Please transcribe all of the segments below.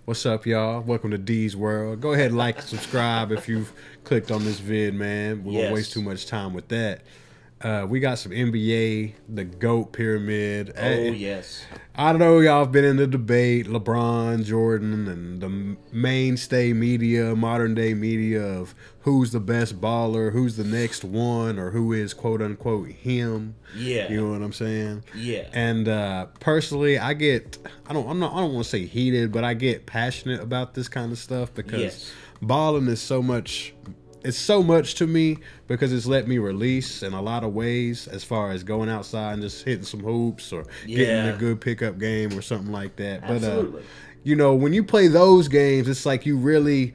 What's up, y'all? Welcome to D's World. Go ahead and like and subscribe if you've clicked on this vid, man. We won't waste too much time with that. We got some NBA, the GOAT pyramid. Oh, yes. I don't know, y'all have been in the debate, LeBron, Jordan, and the mainstay media, modern day media of who's the best baller, who's the next one, or who is quote unquote him. Yeah. You know what I'm saying? Yeah. And personally, I don't want to say heated, but I get passionate about this kind of stuff because balling is so much. It's so much to me because it's let me release in a lot of ways as far as going outside and just hitting some hoops or getting a good pickup game or something like that. Absolutely. But, you know, when you play those games, it's like you really,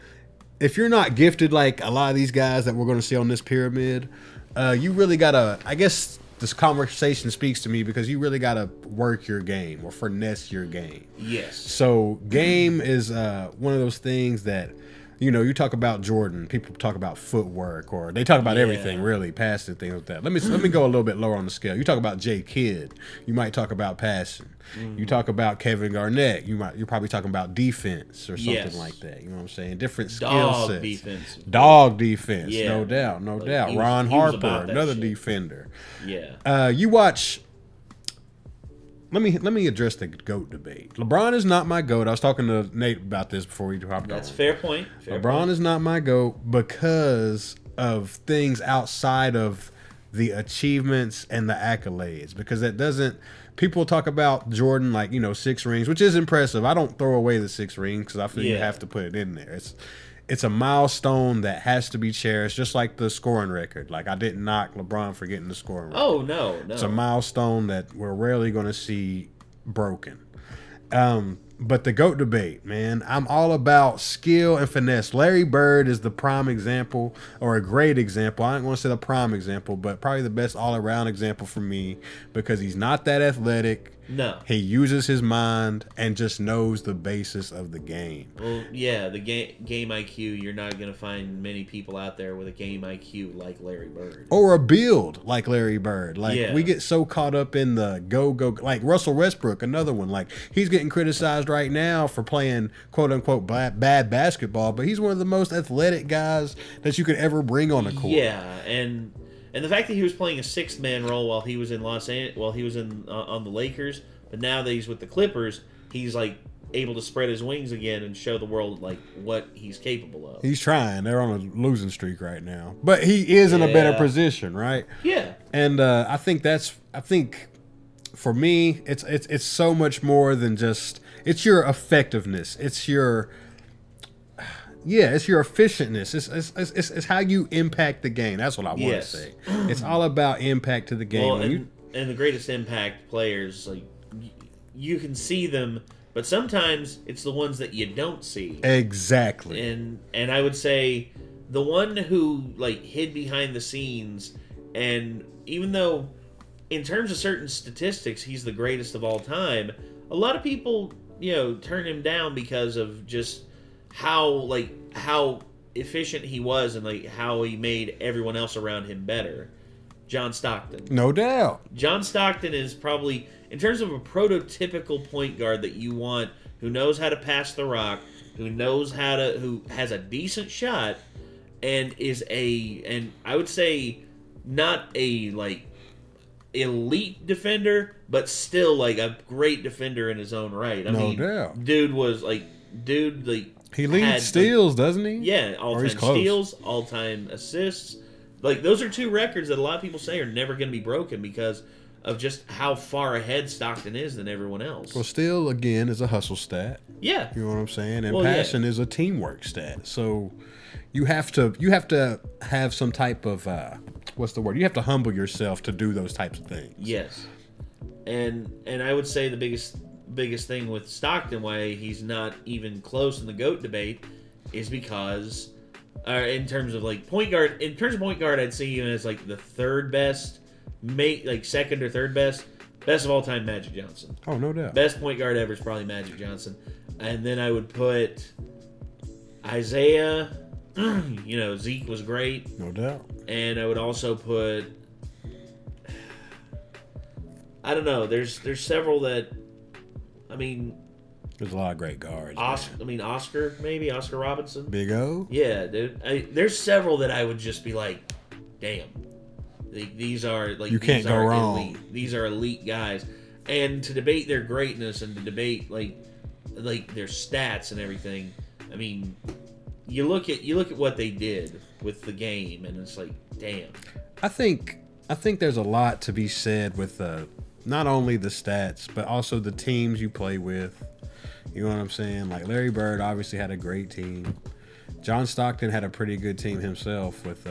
if you're not gifted like a lot of these guys that we're going to see on this pyramid, you really got to, I guess this conversation speaks to me because you really got to work your game or finesse your game. Yes. So game is one of those things that, you know, you talk about Jordan, people talk about footwork, or they talk about everything really, passing things like that. Let me go a little bit lower on the scale. You talk about J. Kidd, you might talk about passing. You talk about Kevin Garnett, you're probably talking about defense or something like that. You know what I'm saying? Different skill sets. Dog defense, no doubt, no doubt. Ron Harper, another defender. Yeah. You watch. Let me address the GOAT debate. LeBron is not my GOAT. I was talking to Nate about this before we hopped on. That's a fair point. LeBron is not my GOAT because of things outside of the achievements and the accolades. Because that doesn't. People talk about Jordan like, you know, 6 rings, which is impressive. I don't throw away the 6 rings because I feel you have to put it in there. It's a milestone that has to be cherished, just like the scoring record. Like, I didn't knock LeBron for getting the scoring record. Oh, no. It's a milestone that we're rarely going to see broken. But the GOAT debate, man, I'm all about skill and finesse. Larry Bird is the prime example, or a great example. I don't want to say the prime example, but probably the best all-around example for me because he's not that athletic. No. He uses his mind and just knows the basis of the game. Well, yeah, the game IQ, you're not going to find many people out there with a game IQ like Larry Bird. Or a build like Larry Bird. Like, we get so caught up in the go. Like Russell Westbrook, another one. Like, he's getting criticized right now for playing quote-unquote bad basketball, but he's one of the most athletic guys that you could ever bring on the court. Yeah, and the fact that he was playing a 6th-man role while he was in on the Lakers, but now that he's with the Clippers, he's like able to spread his wings again and show the world like what he's capable of. He's trying. They're on a losing streak right now, but he is in a better position, right? Yeah. And I think for me, it's so much more than just it's your effectiveness. It's your it's your efficientness. It's how you impact the game. That's what I want to say. It's all about impact to the game. Well, and the greatest impact players, like you can see them, but sometimes it's the ones that you don't see. Exactly. And I would say the one who like hid behind the scenes, and even though in terms of certain statistics he's the greatest of all time, a lot of people, you know, turn him down because of just how efficient he was and like how he made everyone else around him better. John Stockton. No doubt. John Stockton is probably, in terms of a prototypical point guard that you want, who knows how to pass the rock, who has a decent shot, and and I would say not a like elite defender, but still like a great defender in his own right. I mean, doubt. Dude he leads steals, doesn't he? Yeah, all-time steals, all-time assists. Like, those are 2 records that a lot of people say are never going to be broken because of just how far ahead Stockton is than everyone else. Well, steal, again, is a hustle stat. Yeah. You know what I'm saying? And passion is a teamwork stat. So you have to have some type of, what's the word? You have to humble yourself to do those types of things. Yes. And I would say the biggest thing with Stockton, why he's not even close in the GOAT debate, is because in terms of like point guard, I'd see him as like the 3rd best, like 2nd or 3rd best of all time, Magic Johnson. Oh, no doubt. Best point guard ever is probably Magic Johnson, and then I would put Isaiah. You know, Zeke was great, no doubt, and I would also put. I don't know. There's several that, I mean, There's a lot of great guards. Oscar Robinson. Big O. Yeah, dude. There's several that I would just be like, damn. These are like you can't go wrong. Elite. These are elite guys, and to debate their greatness and to debate like their stats and everything. I mean, you look at what they did with the game, and it's like, damn. I think there's a lot to be said with not only the stats but also the teams you play with. You know what I'm saying? Like Larry Bird obviously had a great team. John Stockton had a pretty good team himself with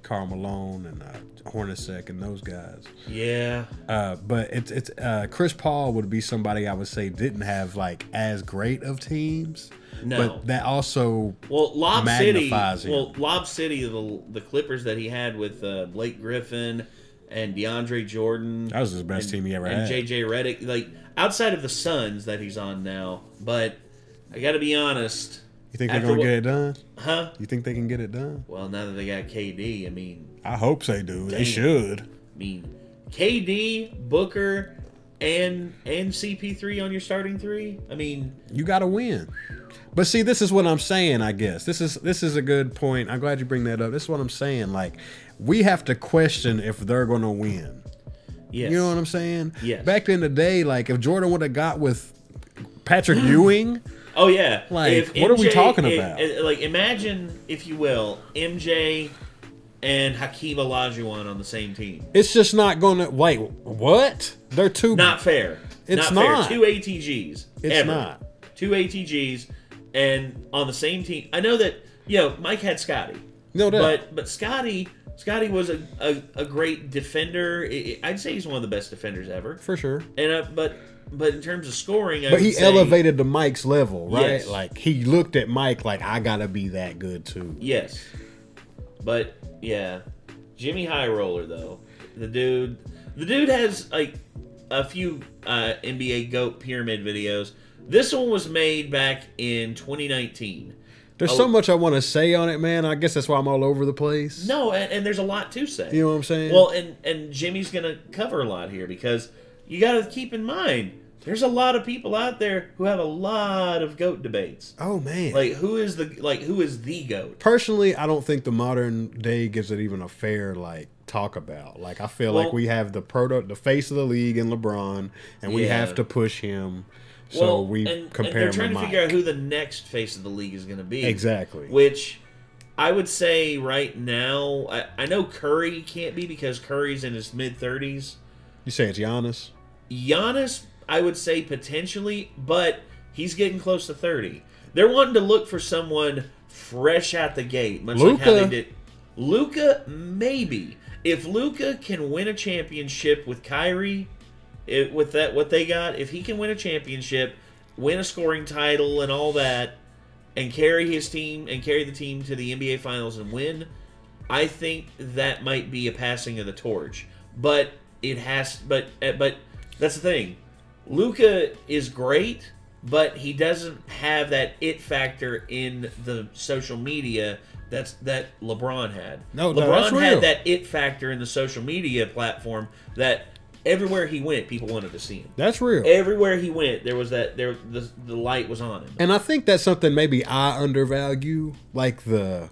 Karl Malone and Hornacek and those guys. Yeah. But it's Chris Paul would be somebody I would say didn't have like as great of teams. No. But that also Lob magnifies City. him. Well, Lob City, the Clippers that he had with Blake Griffin and DeAndre Jordan. That was his best team he ever had. And JJ Redick, like outside of the Suns that he's on now. But I got to be honest. You think they're gonna get it done? Huh? You think they can get it done? Well, now that they got KD, I mean, I hope they do. Damn. They should. I mean, KD, Booker, and CP3 on your starting three. I mean, you got to win. But see, this is what I'm saying. I guess this is a good point. I'm glad you bring that up. This is what I'm saying. Like, we have to question if they're going to win. Yes. You know what I'm saying? Yes. Back in the day, like if Jordan would have got with Patrick Ewing. Oh yeah. Like, what are we talking about? Like, imagine, if you will, MJ and Hakeem Olajuwon on the same team. It's just not going to. Wait, what? They're two. Not fair. It's not not. fair. Two ATGs. It's not. Two ATGs, and on the same team. I know that Mike had Scotty. No doubt. But Scotty was a great defender. I'd say he's one of the best defenders ever. For sure. And but in terms of scoring, but he elevated to Mike's level, right? Yes. Like he looked at Mike like, I gotta be that good too. Yes. But yeah, Jimmy High Roller though, the dude has like a few NBA GOAT pyramid videos. This one was made back in 2019. There's so much I want to say on it, man. I guess that's why I'm all over the place. No, and there's a lot to say. You know what I'm saying? Well, and Jimmy's going to cover a lot here because you got to keep in mind, there's a lot of people out there who have a lot of GOAT debates. Oh, man. Like, who is the GOAT? Personally, I don't think the modern day gives it even a fair, talk about. Like, I feel like we have the face of the league in LeBron, and we have to push him. So we compare and they're trying to to figure out who the next face of the league is going to be. Exactly. Which I would say right now, I know Curry can't be because Curry's in his mid-30s. You say it's Giannis? Giannis, I would say potentially, but he's getting close to 30. They're wanting to look for someone fresh out the gate, much like how they did. Luka, maybe. If Luka can win a championship with Kyrie, with that what they got, if he can win a championship, win a scoring title and all that, and carry the team to the NBA Finals and win, I think that might be a passing of the torch. But that's the thing. Luka is great, but he doesn't have that it factor in the social media that LeBron had. No, LeBron that's real. had that it factor in the social media platform that everywhere he went, people wanted to see him. That's real. Everywhere he went, the light was on him. And I think that's something maybe I undervalue, like the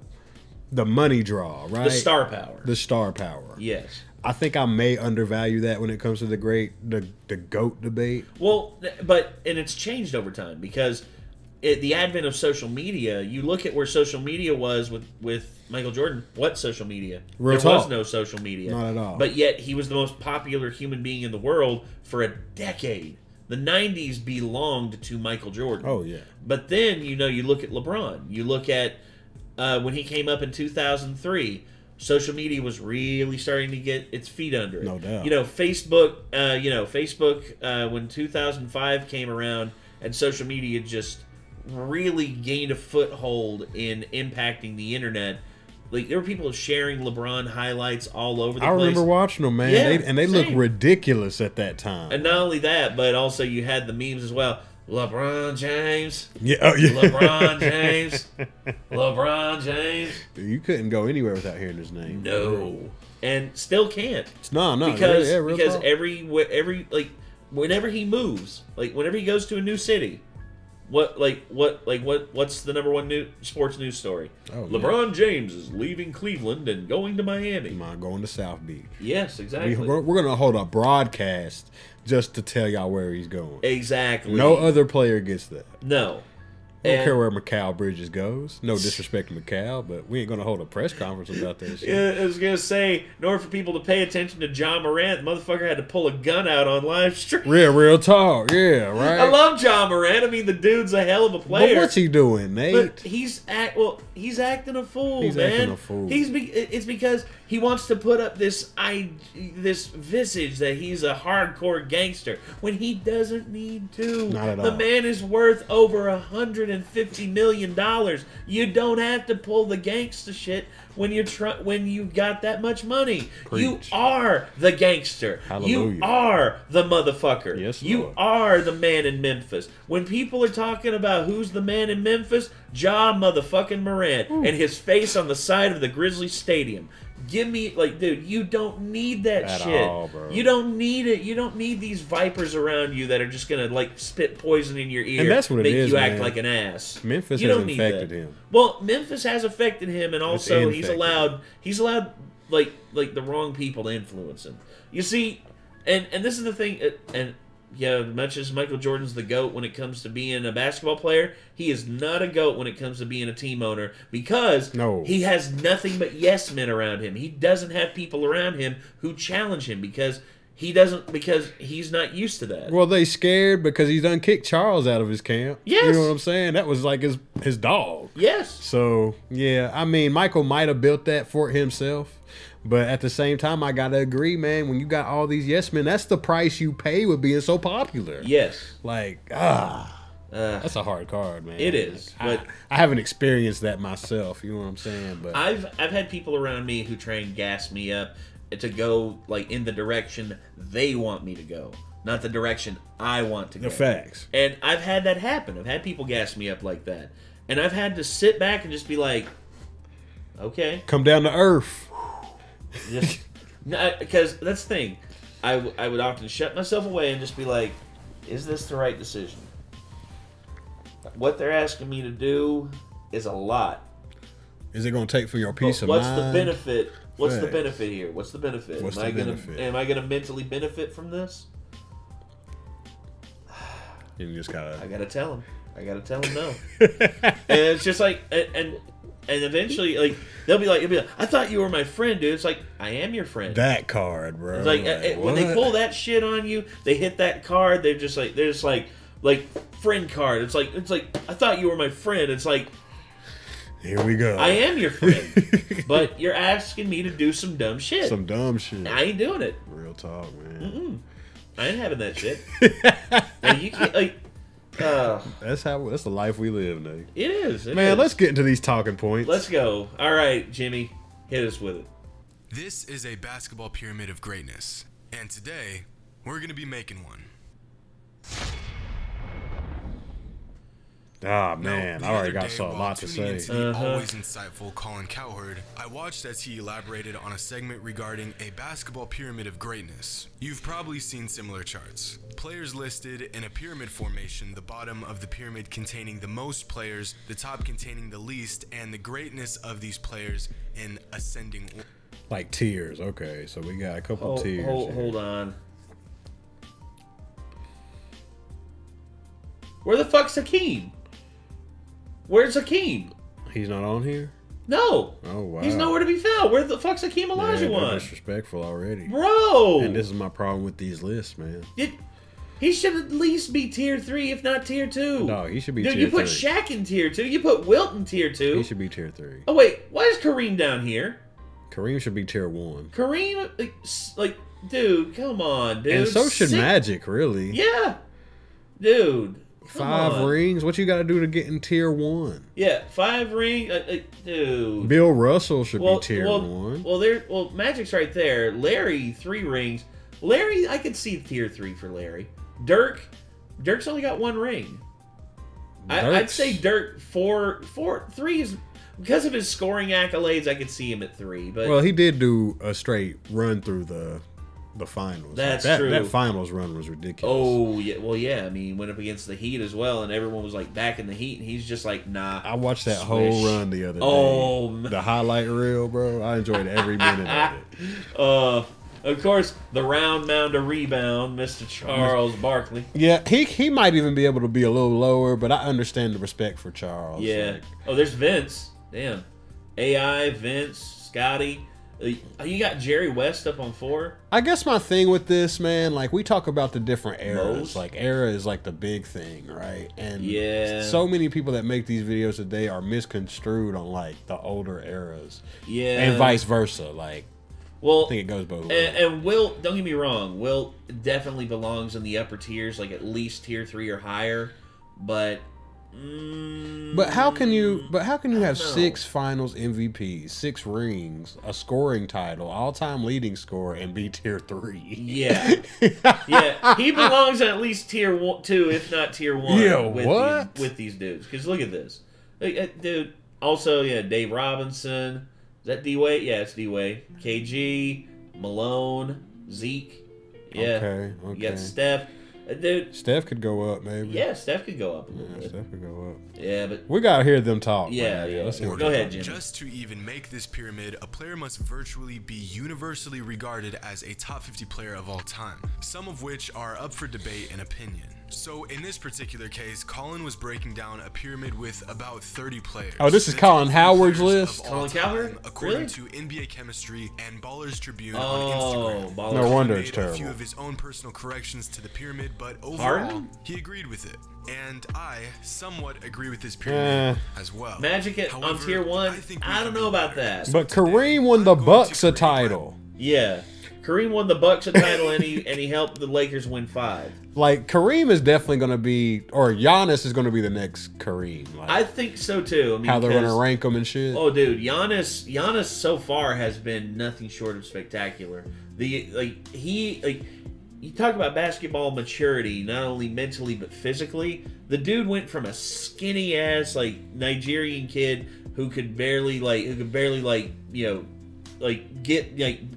money draw, right? The star power. The star power. Yes. I think I may undervalue that when it comes to the GOAT debate. Well, and it's changed over time because the advent of social media, you look at where social media was with Michael Jordan. What social media? There was no social media. Not at all. But yet he was the most popular human being in the world for a decade. The 90s belonged to Michael Jordan. Oh, yeah. But then, you look at LeBron. You look at when he came up in 2003, social media was really starting to get its feet under it. No doubt. Facebook, when 2005 came around and social media just really gained a foothold in impacting the internet. Like, there were people sharing LeBron highlights all over the place. I remember watching them, man. Yeah, they looked ridiculous at that time. And not only that, but also you had the memes as well. LeBron James. Yeah, oh, yeah. LeBron James. LeBron James. You couldn't go anywhere without hearing his name. No. And still can't. No. Because talk. every whenever he moves, like whenever he goes to a new city, What's the number one sports news story? Oh, LeBron James is leaving Cleveland and going to Miami. Am I going to South Beach? Yes, exactly. We're going to hold a broadcast just to tell y'all where he's going. Exactly. No other player gets that. No. I don't care where Mikal Bridges goes. No disrespect to Mikal, but we ain't going to hold a press conference about that shit. Yeah, I was going to say, in order for people to pay attention to John Morant, the motherfucker had to pull a gun out on live stream. Real talk. Yeah, right. I love John Morant. I mean, the dude's a hell of a player. But what's he doing, Nate? But he's acting a fool, He's man. acting a fool. It's because he wants to put up this visage that he's a hardcore gangster when he doesn't need to. Not at all. The man is worth over $150 million. You don't have to pull the gangster shit when you got that much money. Preach. You are the gangster. Hallelujah. You are the motherfucker. Yes, you Lord. are the man in Memphis. When people are talking about who's the man in Memphis, Ja motherfucking Morant and his face on the side of the Grizzlies Stadium. Give me, dude, you don't need that At shit. all, bro. You don't need it. You don't need these vipers around you that are just going to, spit poison in your ear. And that's what it make is, you act man. like an ass. Memphis You has don't need infected that. him. Well, Memphis has affected him, and also he's infected allowed the wrong people to influence him. You see, and this is the thing, and yeah, much as Michael Jordan's the GOAT when it comes to being a basketball player, he is not a GOAT when it comes to being a team owner because he has nothing but yes men around him. He doesn't have people around him who challenge him because he's not used to that. Well, they scared because he's done kicked Charles out of his camp. Yes. You know what I'm saying? That was like his dog. Yes. So, yeah, I mean, Michael might have built that for himself. But at the same time, I got to agree, man, when you got all these yes men, that's the price you pay with being so popular. Yes. That's a hard card, man. It is. But I haven't experienced that myself, you know what I'm saying? But I've had people around me who try and gas me up to go in the direction they want me to go, not the direction I want to go. The facts. And I've had that happen. I've had people gas me up like that. And I've had to sit back and just be like, okay. Come down to earth. Just because that's the thing. I would often shut myself away and just be like, is this the right decision? What they're asking me to do is a lot. Is it going to take for your peace of What's mind? the benefit? What's the Facts. benefit here? What's the benefit? What's am the I gonna benefit? am I gonna mentally benefit from this? You just gotta. I gotta tell him. No. And it's just and eventually they'll be like, I thought you were my friend, dude. It's like, I am your friend. That card, bro. It's like when they pull that shit on you, they hit that card. They're just like friend card. It's like I thought you were my friend. It's like, here we go. I am your friend, but you're asking me to do some dumb shit. Some dumb shit. I ain't doing it. Real talk, man. Mm-mm. I ain't having that shit. And you can't That's the life we live, Nate. It is. Man, let's get into these talking points. Let's go. All right, Jimmy, hit us with it. This is a basketball pyramid of greatness, and today we're going to be making one. Ah, man, I already got a lot to say. Into the always insightful Colin Cowherd, I watched as he elaborated on a segment regarding a basketball pyramid of greatness. You've probably seen similar charts. Players listed in a pyramid formation, the bottom of the pyramid containing the most players, the top containing the least, and the greatness of these players in ascending order. Like tiers, okay. So we got a couple tiers. Hold on. Where the fuck's Hakeem? Where's Hakeem? He's not on here? No. Oh, wow. He's nowhere to be found. Where the fuck's Hakeem Olajuwon? They're disrespectful already. Bro! And this is my problem with these lists, man. He should at least be tier 3, if not tier 2. No, he should be Dude, tier 3. you put Shaq in tier 2. You put Wilt in tier 2. He should be tier 3. Oh, wait. Why is Kareem down here? Kareem should be tier 1. Kareem, dude, come on, dude. And so should Magic, really. Yeah. Dude. 5 rings? What you got to do to get in tier 1? Yeah, 5 rings. Dude. Bill Russell should be tier 1. Well, Magic's right there. Larry, 3 rings. Larry, I could see tier 3 for Larry. Dirk's only got 1 ring. I'd say Dirk 3 is because of his scoring accolades. I could see him at 3, but well, he did do a straight run through the the finals. That's that, true. That finals run was ridiculous. Oh yeah, well yeah. I mean, went up against the Heat as well, and everyone was like back in the Heat, and he's just like, nah. I watched that swish. whole run the other day. Oh, the highlight reel, bro. I enjoyed every minute of it. Of course, the round mounder rebound, Mr. Charles Barkley. Yeah, he might even be able to be a little lower, but I understand the respect for Charles. Yeah. Like, Oh, there's Vince. Damn. AI, Vince, Scotty. You got Jerry West up on 4. I guess my thing with this, man, like we talk about the different eras. Most? Like era is like the big thing, right? And Yeah. so many people that make these videos today are misconstrued on like the older eras. Yeah. And vice versa. Like Well, I think it goes both ways. and Will, don't get me wrong, Will definitely belongs in the upper tiers, like at least tier 3 or higher. But But how can you have know. 6 finals MVPs, 6 rings, a scoring title, all-time leading scorer, and be tier 3? yeah, yeah, he belongs at least tier 2, if not tier 1. Yeah, with what? with these dudes? Because look at this, dude. Also, yeah, Dave Robinson. Is that D-Way? Yeah, it's D-Way. KG, Malone, Zeke. Yeah, Okay. you got Steph. Dude, Steph could go up, maybe. yeah, Steph could go up a little Yeah, bit. Steph could go up. Yeah, but We gotta hear them talk. Yeah, man. yeah. Let's hear what Go they ahead, talk. Jimmy. Just to even make this pyramid, a player must virtually be universally regarded as a top 50 player of all time, some of which are up for debate and opinion. So in this particular case, Colin was breaking down a pyramid with about 30 players. Oh, this is The Colin top Howard's players list? of all Colin time, Cowherd? according Really? to NBA Chemistry and Ballers Tribune Oh, on Instagram. Ballers. No Colin wonder made it's a few terrible. of his own personal corrections to the pyramid, but overall, Harden? he agreed with it. And I somewhat agree with this pyramid as well. Magic on However, tier 1. think we I don't can know do about better. that. But Today, Kareem won I'm the going to Bucks a create title. Yeah, Kareem won the Bucks a title, and he helped the Lakers win 5. Like Kareem is definitely gonna be, or Giannis is gonna be the next Kareem. Like I think so too. I mean, how they're gonna 'cause- rank them and shit. Oh, dude, Giannis so far has been nothing short of spectacular. You talk about basketball maturity, not only mentally but physically. The dude went from a skinny ass like Nigerian kid who could barely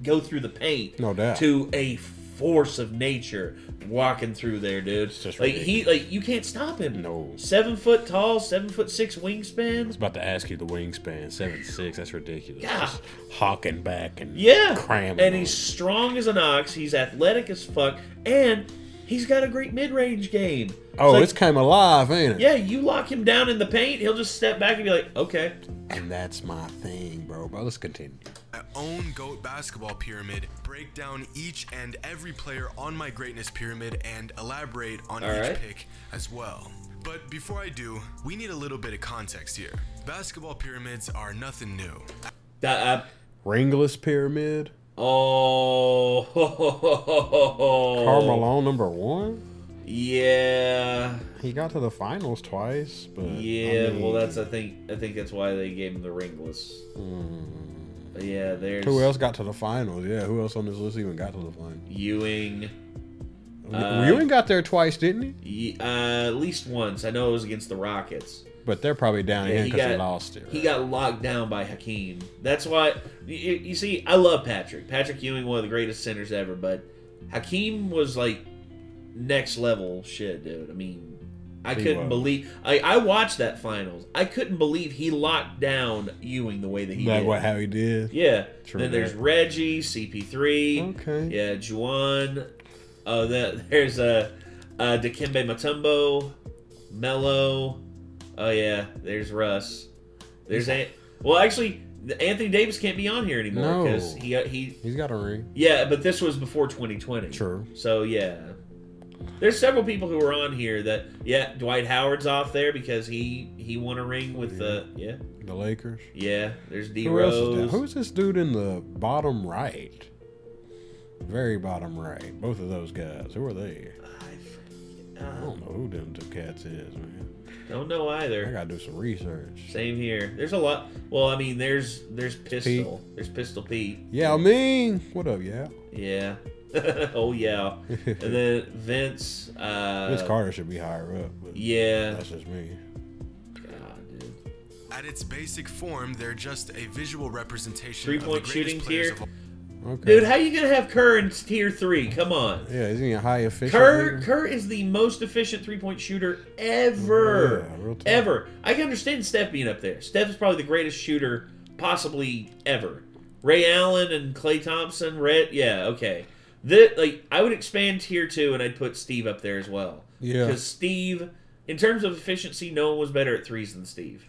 go through the paint, No doubt. to a force of nature walking through there, dude. just You can't stop him. No. 7 foot tall, 7'6" I wingspan. was about to ask you the wingspan, 7'6". That's ridiculous. Yeah. Just hawking back and Yeah, cramming. and on he's it. strong as an ox. He's athletic as fuck, and he's got a great mid-range game. Oh, like, it's came alive, ain't it? yeah. You lock him down in the paint, he'll just step back and be like, okay. And that's my thing, bro. But let's continue. My own GOAT basketball pyramid, break down each and every player on my greatness pyramid, and elaborate on All each right. pick as well. But before I do, we need a little bit of context here. Basketball pyramids are nothing new. Ringless pyramid. Oh, Karl Malone #1. Yeah, He got to the finals twice, but yeah. I mean, Well, I think that's why they gave him the ringless. Yeah, there's who else got to the finals? Yeah, who else on this list even got to the finals? Ewing. Ewing got there twice, didn't he? At least once. I know it was against the Rockets. But they're probably down Yeah, in he because they got- lost it. He right? got locked down by Hakeem. That's why you see. I love Patrick. Patrick Ewing, one of the greatest centers ever. But Hakeem was like next level shit, dude. I mean, I He couldn't was. believe. I watched that finals. I couldn't believe he locked down Ewing the way that he That did. what how he did. Yeah. True Then there's that. Reggie, CP3. Okay. Yeah, Juwan. Oh, there's Dikembe Mutombo, Melo. Oh yeah, there's Russ. There's actually Anthony Davis can't be on here anymore No. because He's got a ring. yeah, but this was before 2020. True. So yeah, there's several people who are on here that Dwight Howard's off there because he won a ring with the The Lakers. There's D Who else is Rose. that? Who's this dude in the bottom right? Very bottom right. Both of those guys. Who are they? I don't know who them two cats is, man. Don't know I either. gotta do some research. Same here. There's a lot. Well, I mean, there's Pistol. There's Pistol Pete. Yeah, I mean, what up, yeah? Yeah. Oh yeah. And then Vince. Vince Carter should be higher up. But Yeah. that's just me. God, dude. At its basic form, they're just a visual representation Three-point of the greatest shooting players tier? of all. Okay. Dude, how you gonna have Kerr in tier 3? Come on. Yeah, isn't he a high efficient? Kerr is the most efficient 3-point shooter ever. Yeah, real talk. Ever. I can understand Steph being up there. Steph is probably the greatest shooter possibly ever. Ray Allen and Klay Thompson, yeah, okay. I would expand tier 2 and I'd put Steve up there as well. Yeah. Because Steve, in terms of efficiency, no one was better at threes than Steve.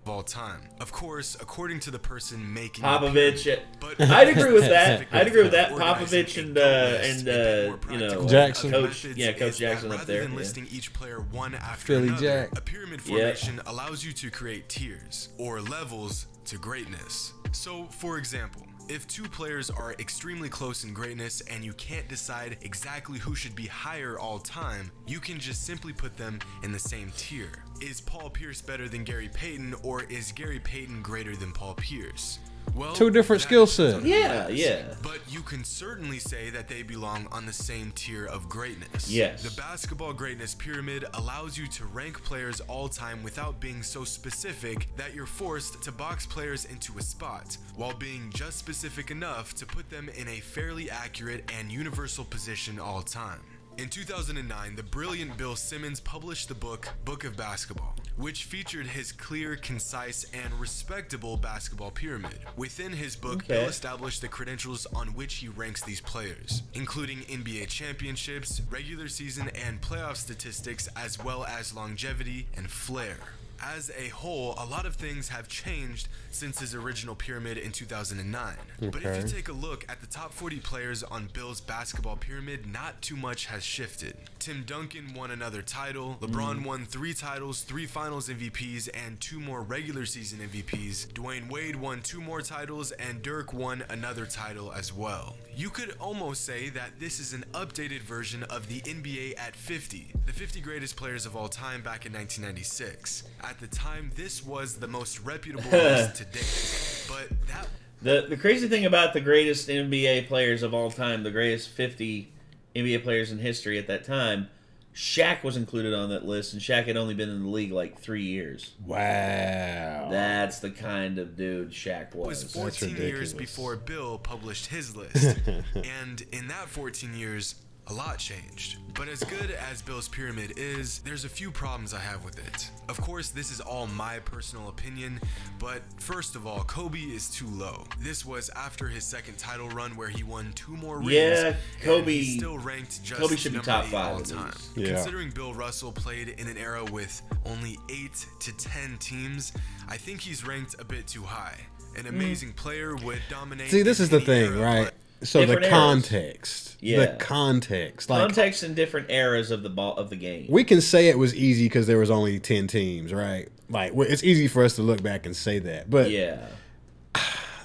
Of all time. Of course, according to the person making Popovich. but I'd agree with that. I'd agree with that. Organizing Popovich a and more you know, practical Jackson. Coach, methods yeah, Coach is Jackson that up rather there. than Yeah. listing each player one after Philly another, Jack. a pyramid formation allows you to create tiers or levels to greatness. So, for example, if two players are extremely close in greatness and you can't decide exactly who should be higher all time, you can just simply put them in the same tier. Is Paul Pierce better than Gary Payton, or is Gary Payton greater than Paul Pierce? Well, Two different that skill is sets. Yeah, yeah. But you can certainly say that they belong on the same tier of greatness. Yes. The basketball greatness pyramid allows you to rank players all time without being so specific that you're forced to box players into a spot, while being just specific enough to put them in a fairly accurate and universal position all time. In 2009, the brilliant Bill Simmons published the book of Basketball, which featured his clear, concise, and respectable basketball pyramid. Within his book, Bill established the credentials on which he ranks these players, including NBA championships, regular season and playoff statistics, as well as longevity and flair. As a whole, a lot of things have changed since his original pyramid in 2009. But if you take a look at the top 40 players on Bill's basketball pyramid, not too much has shifted. Tim Duncan won another title, LeBron won 3 titles, 3 finals MVPs, and 2 more regular season MVPs. Dwayne Wade won 2 more titles, and Dirk won another title as well. You could almost say that this is an updated version of the NBA at 50, the 50 greatest players of all time back in 1996. At the time, this was the most reputable list to date. But The crazy thing about the greatest NBA players of all time, the greatest 50 NBA players in history at that time, Shaq was included on that list, and Shaq had only been in the league like 3 years. Wow. That's the kind of dude Shaq was. was 14 years before Bill published his list. And in that 14 years, a lot changed. But as good as Bill's pyramid is, there's a few problems I have with it. Of course, this is all my personal opinion, but first of all, Kobe is too low. This was after his second title run where he won 2 more rings. Yeah, Kobe. And he's still ranked just Kobe should be top 8 5 all at time. least. Yeah. Considering Bill Russell played in an era with only 8 to 10 teams, I think he's ranked a bit too high. An amazing player would dominate. See, this in is the any thing, era, right? but So Different the eras. context. Yeah. The context. Like, Context in different eras of the game. we can say it was easy because there was only 10 teams, right? Like, it's easy for us to look back and say that. But Yeah.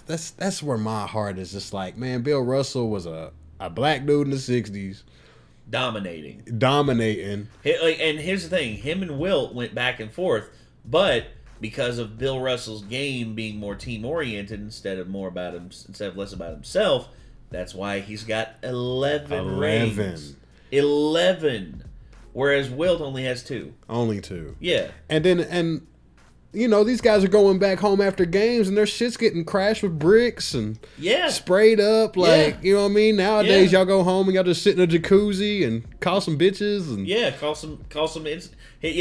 that's where my heart is just like, man, Bill Russell was a black dude in the 60s, Dominating. dominating. And here's the thing: him and Wilt went back and forth, but because of Bill Russell's game being more team oriented instead of less about himself, that's why he's got 11 rings. 11. Whereas Wilt only has 2. Only 2. Yeah. And you know, these guys are going back home after games and their shit's getting crashed with bricks and Yeah. sprayed up. Like, you know what I mean? Nowadays, Yeah. y'all go home and y'all just sit in a jacuzzi and call some bitches. And Yeah,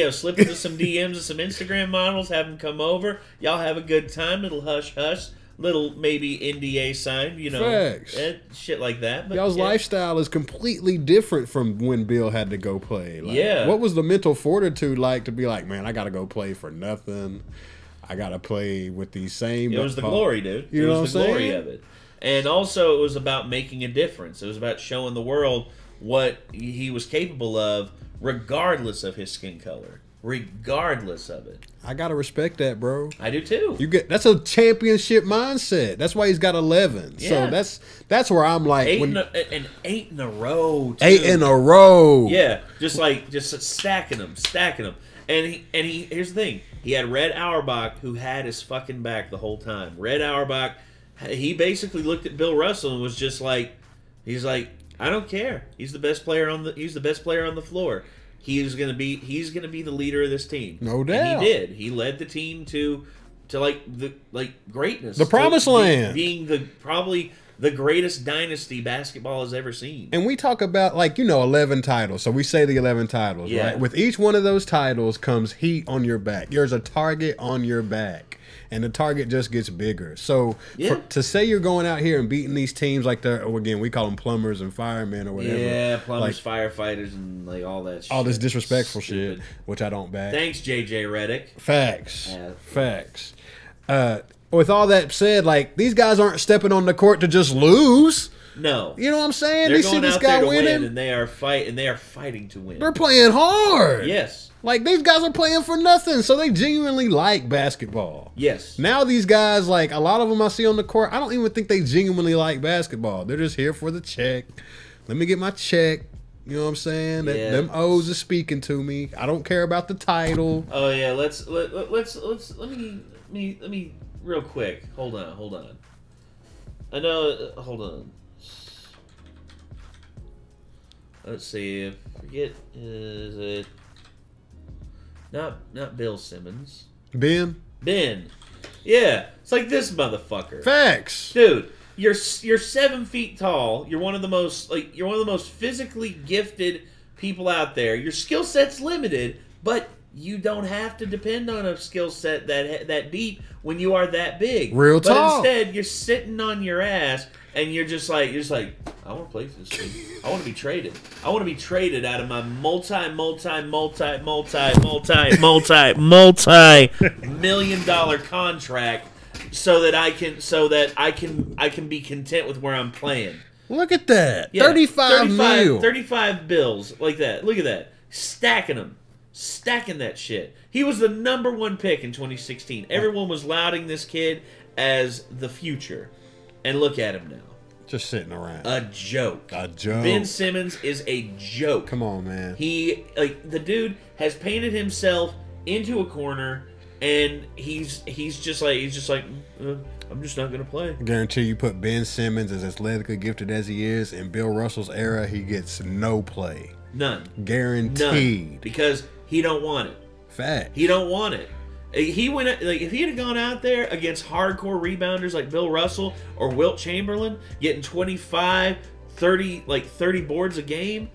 slip into some DMs of some Instagram models, have them come over. Y'all have a good time, little hush-hush, little maybe NDA signed, you know. Facts. Shit like that. But y'all's yeah. lifestyle is completely different from when Bill had to go play. Like, Yeah. what was the mental fortitude like to be like, man, I got to go play for nothing. I got to play with these same. It was the glory, dude. You know it was what the I'm glory saying? of it. And also, it was about making a difference. It was about showing the world what he was capable of, regardless of his skin color. Regardless of it. I got to respect that, bro. I do too. That's a championship mindset. That's why he's got 11. Yeah. So that's where I'm like, 8 in a row. Too. 8 in a row. Yeah, just stacking them. And he here's the thing. He had Red Auerbach, who had his fucking back the whole time. Red Auerbach, he basically looked at Bill Russell and was just like, he's like, I don't care. He's the best player on the floor. He's gonna be the leader of this team. No doubt. And he did. He led the team to greatness. The promised land. Being probably the greatest dynasty basketball has ever seen. And we talk about, like, 11 titles. So we say the 11 titles, Yeah. right? With each one of those titles comes heat on your back. There's a target on your back. And the target just gets bigger. So to say you're going out here and beating these teams like again, we call them plumbers and firemen or whatever. Yeah, plumbers, firefighters, and like all that shit. All this disrespectful Stupid shit, which I don't back. Thanks, JJ Redick. Facts. Facts. With all that said, like, these guys aren't stepping on the court to just lose. No. You know what I'm saying? They're They see going this out guy there to winning. win, and they are fighting to win. They're playing hard. Yes. Like, these guys are playing for nothing, so they genuinely like basketball. Yes. Now these guys, like, a lot of them I see on the court, I don't even think they genuinely like basketball. They're just here for the check. Let me get my check. You know what I'm saying? Yeah. Them O's are speaking to me. I don't care about the title. Oh yeah, let me real quick. Hold on. I know. Hold on. Let's see. Forget. Is it not Bill Simmons? Ben? Yeah, it's like this motherfucker. Facts. Dude, you're 7 feet tall. You're one of the most physically gifted people out there. Your skill set's limited, but you don't have to depend on a skill set that deep when you are that big. Real talk. But instead, you're sitting on your ass and you're just like, I want to play this thing. I want to be traded. I want to be traded out of my multi-million-dollar contract so that I can be content with where I'm playing. Look at that. Yeah, 35 mil. 35 bills like that. Look at that. Stacking them. Stacking that shit. He was the #1 pick in 2016. Everyone was lauding this kid as the future. And look at him now. Just sitting around. A joke. A joke. Ben Simmons is a joke. Come on, man. The dude has painted himself into a corner, and he's just like I'm just not gonna play. I guarantee you put Ben Simmons, as athletically gifted as he is, in Bill Russell's era, he gets no play. None. Guaranteed. None. Because he don't want it. Fact. He don't want it. He went if he had gone out there against hardcore rebounders like Bill Russell or Wilt Chamberlain, getting 25, 30 boards a game,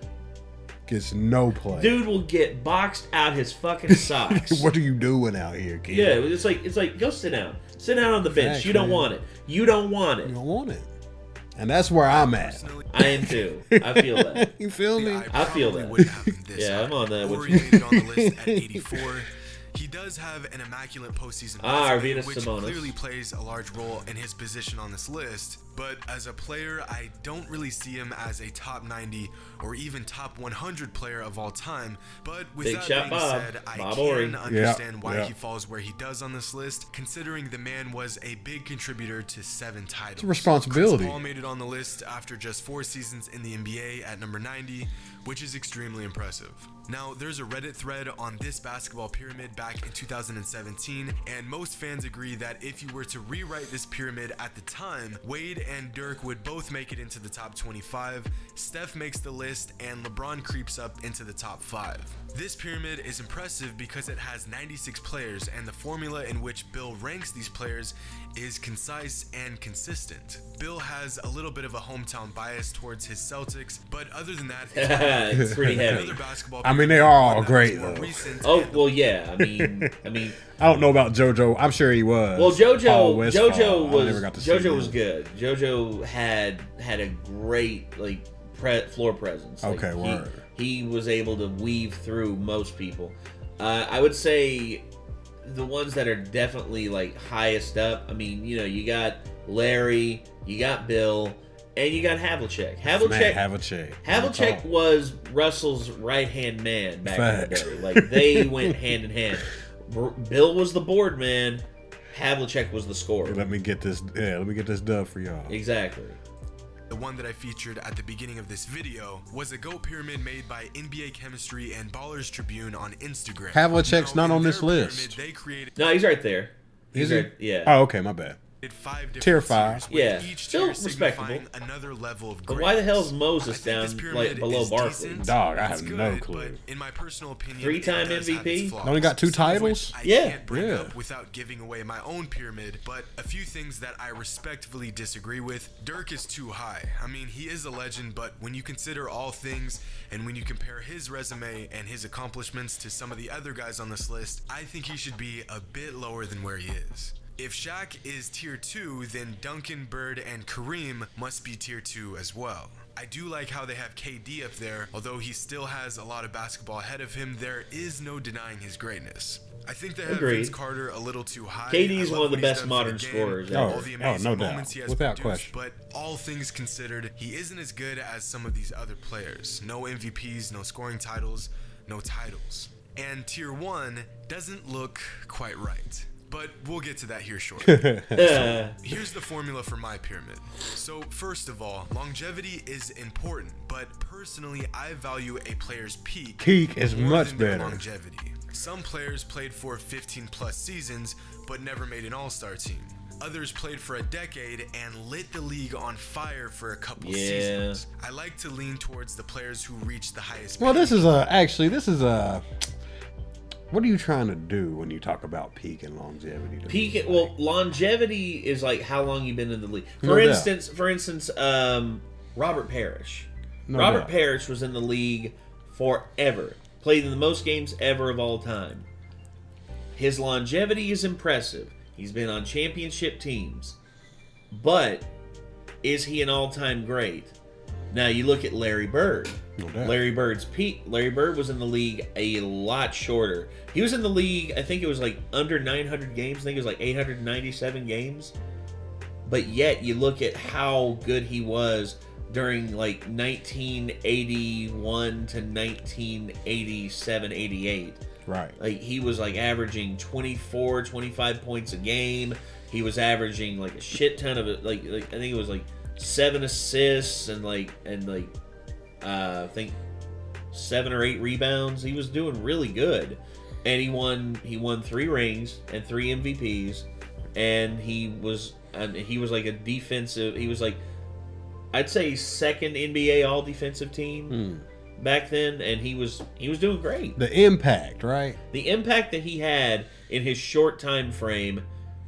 gets no play. dude will get boxed out his fucking socks. What are you doing out here, kid? Yeah, it's like go sit down. Sit down on the bench. Fact, you don't man. want it. You don't want it. You don't want it. And that's where I'm at. I am too. I feel that. You feel me? I feel that. Wouldn't have him this Yeah, high. I'm on that with Or you. he made it on the list at 84. He does have an immaculate postseason resume, Arvydas which Sabonis. clearly plays a large role in his position on this list. But as a player, I don't really see him as a top 90 or even top 100 player of all time. But with Big that shot being Bob. said, I Bob can Horry. understand why Yeah. he falls where he does on this list, considering the man was a big contributor to 7 titles. It's a responsibility. Chris Paul made it on the list after just 4 seasons in the NBA at number 90, which is extremely impressive. Now, there's a Reddit thread on this basketball pyramid back in 2017, and most fans agree that if you were to rewrite this pyramid at the time, Wade and Dirk would both make it into the top 25, Steph makes the list, and LeBron creeps up into the top 5. This pyramid is impressive because it has 96 players, and the formula in which Bill ranks these players is concise and consistent. Bill has a little bit of a hometown bias towards his Celtics, but other than that, It's pretty heavy. another basketball I mean, they're all pyramid great, that was more though. recent Oh and well, yeah. I mean, I don't know about JoJo. I'm sure he was. well, Paul Westphal. JoJo I never got to see JoJo him. was good. JoJo had a great floor presence. Like, Okay, word. He was able to weave through most people. I would say the ones that are definitely highest up. I mean, you got Larry, you got Bill, and you got Havlicek. Man, Havlicek. Havlicek was Russell's right-hand man back Facts. in the day. They went hand in hand. Bill was the board man. Havlicek was the scorer. Let me get this. Yeah, let me get this dub for y'all. Exactly. the one that I featured at the beginning of this video was a GOAT pyramid made by NBA Chemistry and Ballers Tribune on Instagram. Havlicek's not in on their this pyramid, list. They created No, he's right there. Is He's he? right, yeah. Oh, okay, my bad. 5 different Tier 5. tiers, with Yeah, each still tier signifying respectable. another level of But why the hell is greatness. Moses I think down this pyramid like below is Barkley? decent, Dog, I it's have no good, clue. but in my personal opinion, Three-time it does have MVP? its flaws, Only got 2 some of which titles? I Yeah. can't bring Yeah. up without giving away my own pyramid, but a few things that I respectfully disagree with. Dirk is too high. I mean, he is a legend, but when you consider all things and when you compare his resume and his accomplishments to some of the other guys on this list, I think he should be a bit lower than where he is. If Shaq is tier 2, then Duncan, Bird, and Kareem must be tier 2 as well. I do like how they have KD up there. Although he still has a lot of basketball ahead of him, there is no denying his greatness. I think they have Agreed. Vince Carter a little too high. KD is I one love of the what he's best done for modern the game, scorers Oh, all the oh, amazing no doubt. moments he has Without produced, question. but all things considered, he isn't as good as some of these other players. No MVPs, no scoring titles, no titles. And tier 1 doesn't look quite right. But we'll get to that here shortly. Here's the formula for my pyramid. So first of all, longevity is important, but personally I value a player's peak. Peak is more much than their better. longevity. Some players played for 15 plus seasons, but never made an all-star team. Others played for a decade and lit the league on fire for a couple seasons. I like to lean towards the players who reach the highest Well, peak. this is a. What are you trying to do when you talk about peak and longevity? to me? Peak. Well, longevity is like how long you've been in the league. No doubt. For instance, Robert Parrish. No Robert doubt. Parrish was in the league forever. Played in the most games ever of all time. His longevity is impressive. He's been on championship teams. But is he an all-time great? Now you look at Larry Bird. No doubt. Larry Bird's peak. Larry Bird was in the league a lot shorter. He was in the league, I think it was like under 900 games. I think it was like 897 games. But yet you look at how good he was during like 1981 to 1987, 88. Right. Like he was like averaging 24, 25 points a game. He was averaging like a shit ton of it. Like I think it was like 7 assists and I think 7 or 8 rebounds. He was doing really good, and he won 3 rings and 3 MVPs, and he was like a defensive. He was like, I'd say second NBA All Defensive team back then, and he was doing great. The impact, right? The impact that he had in his short time frame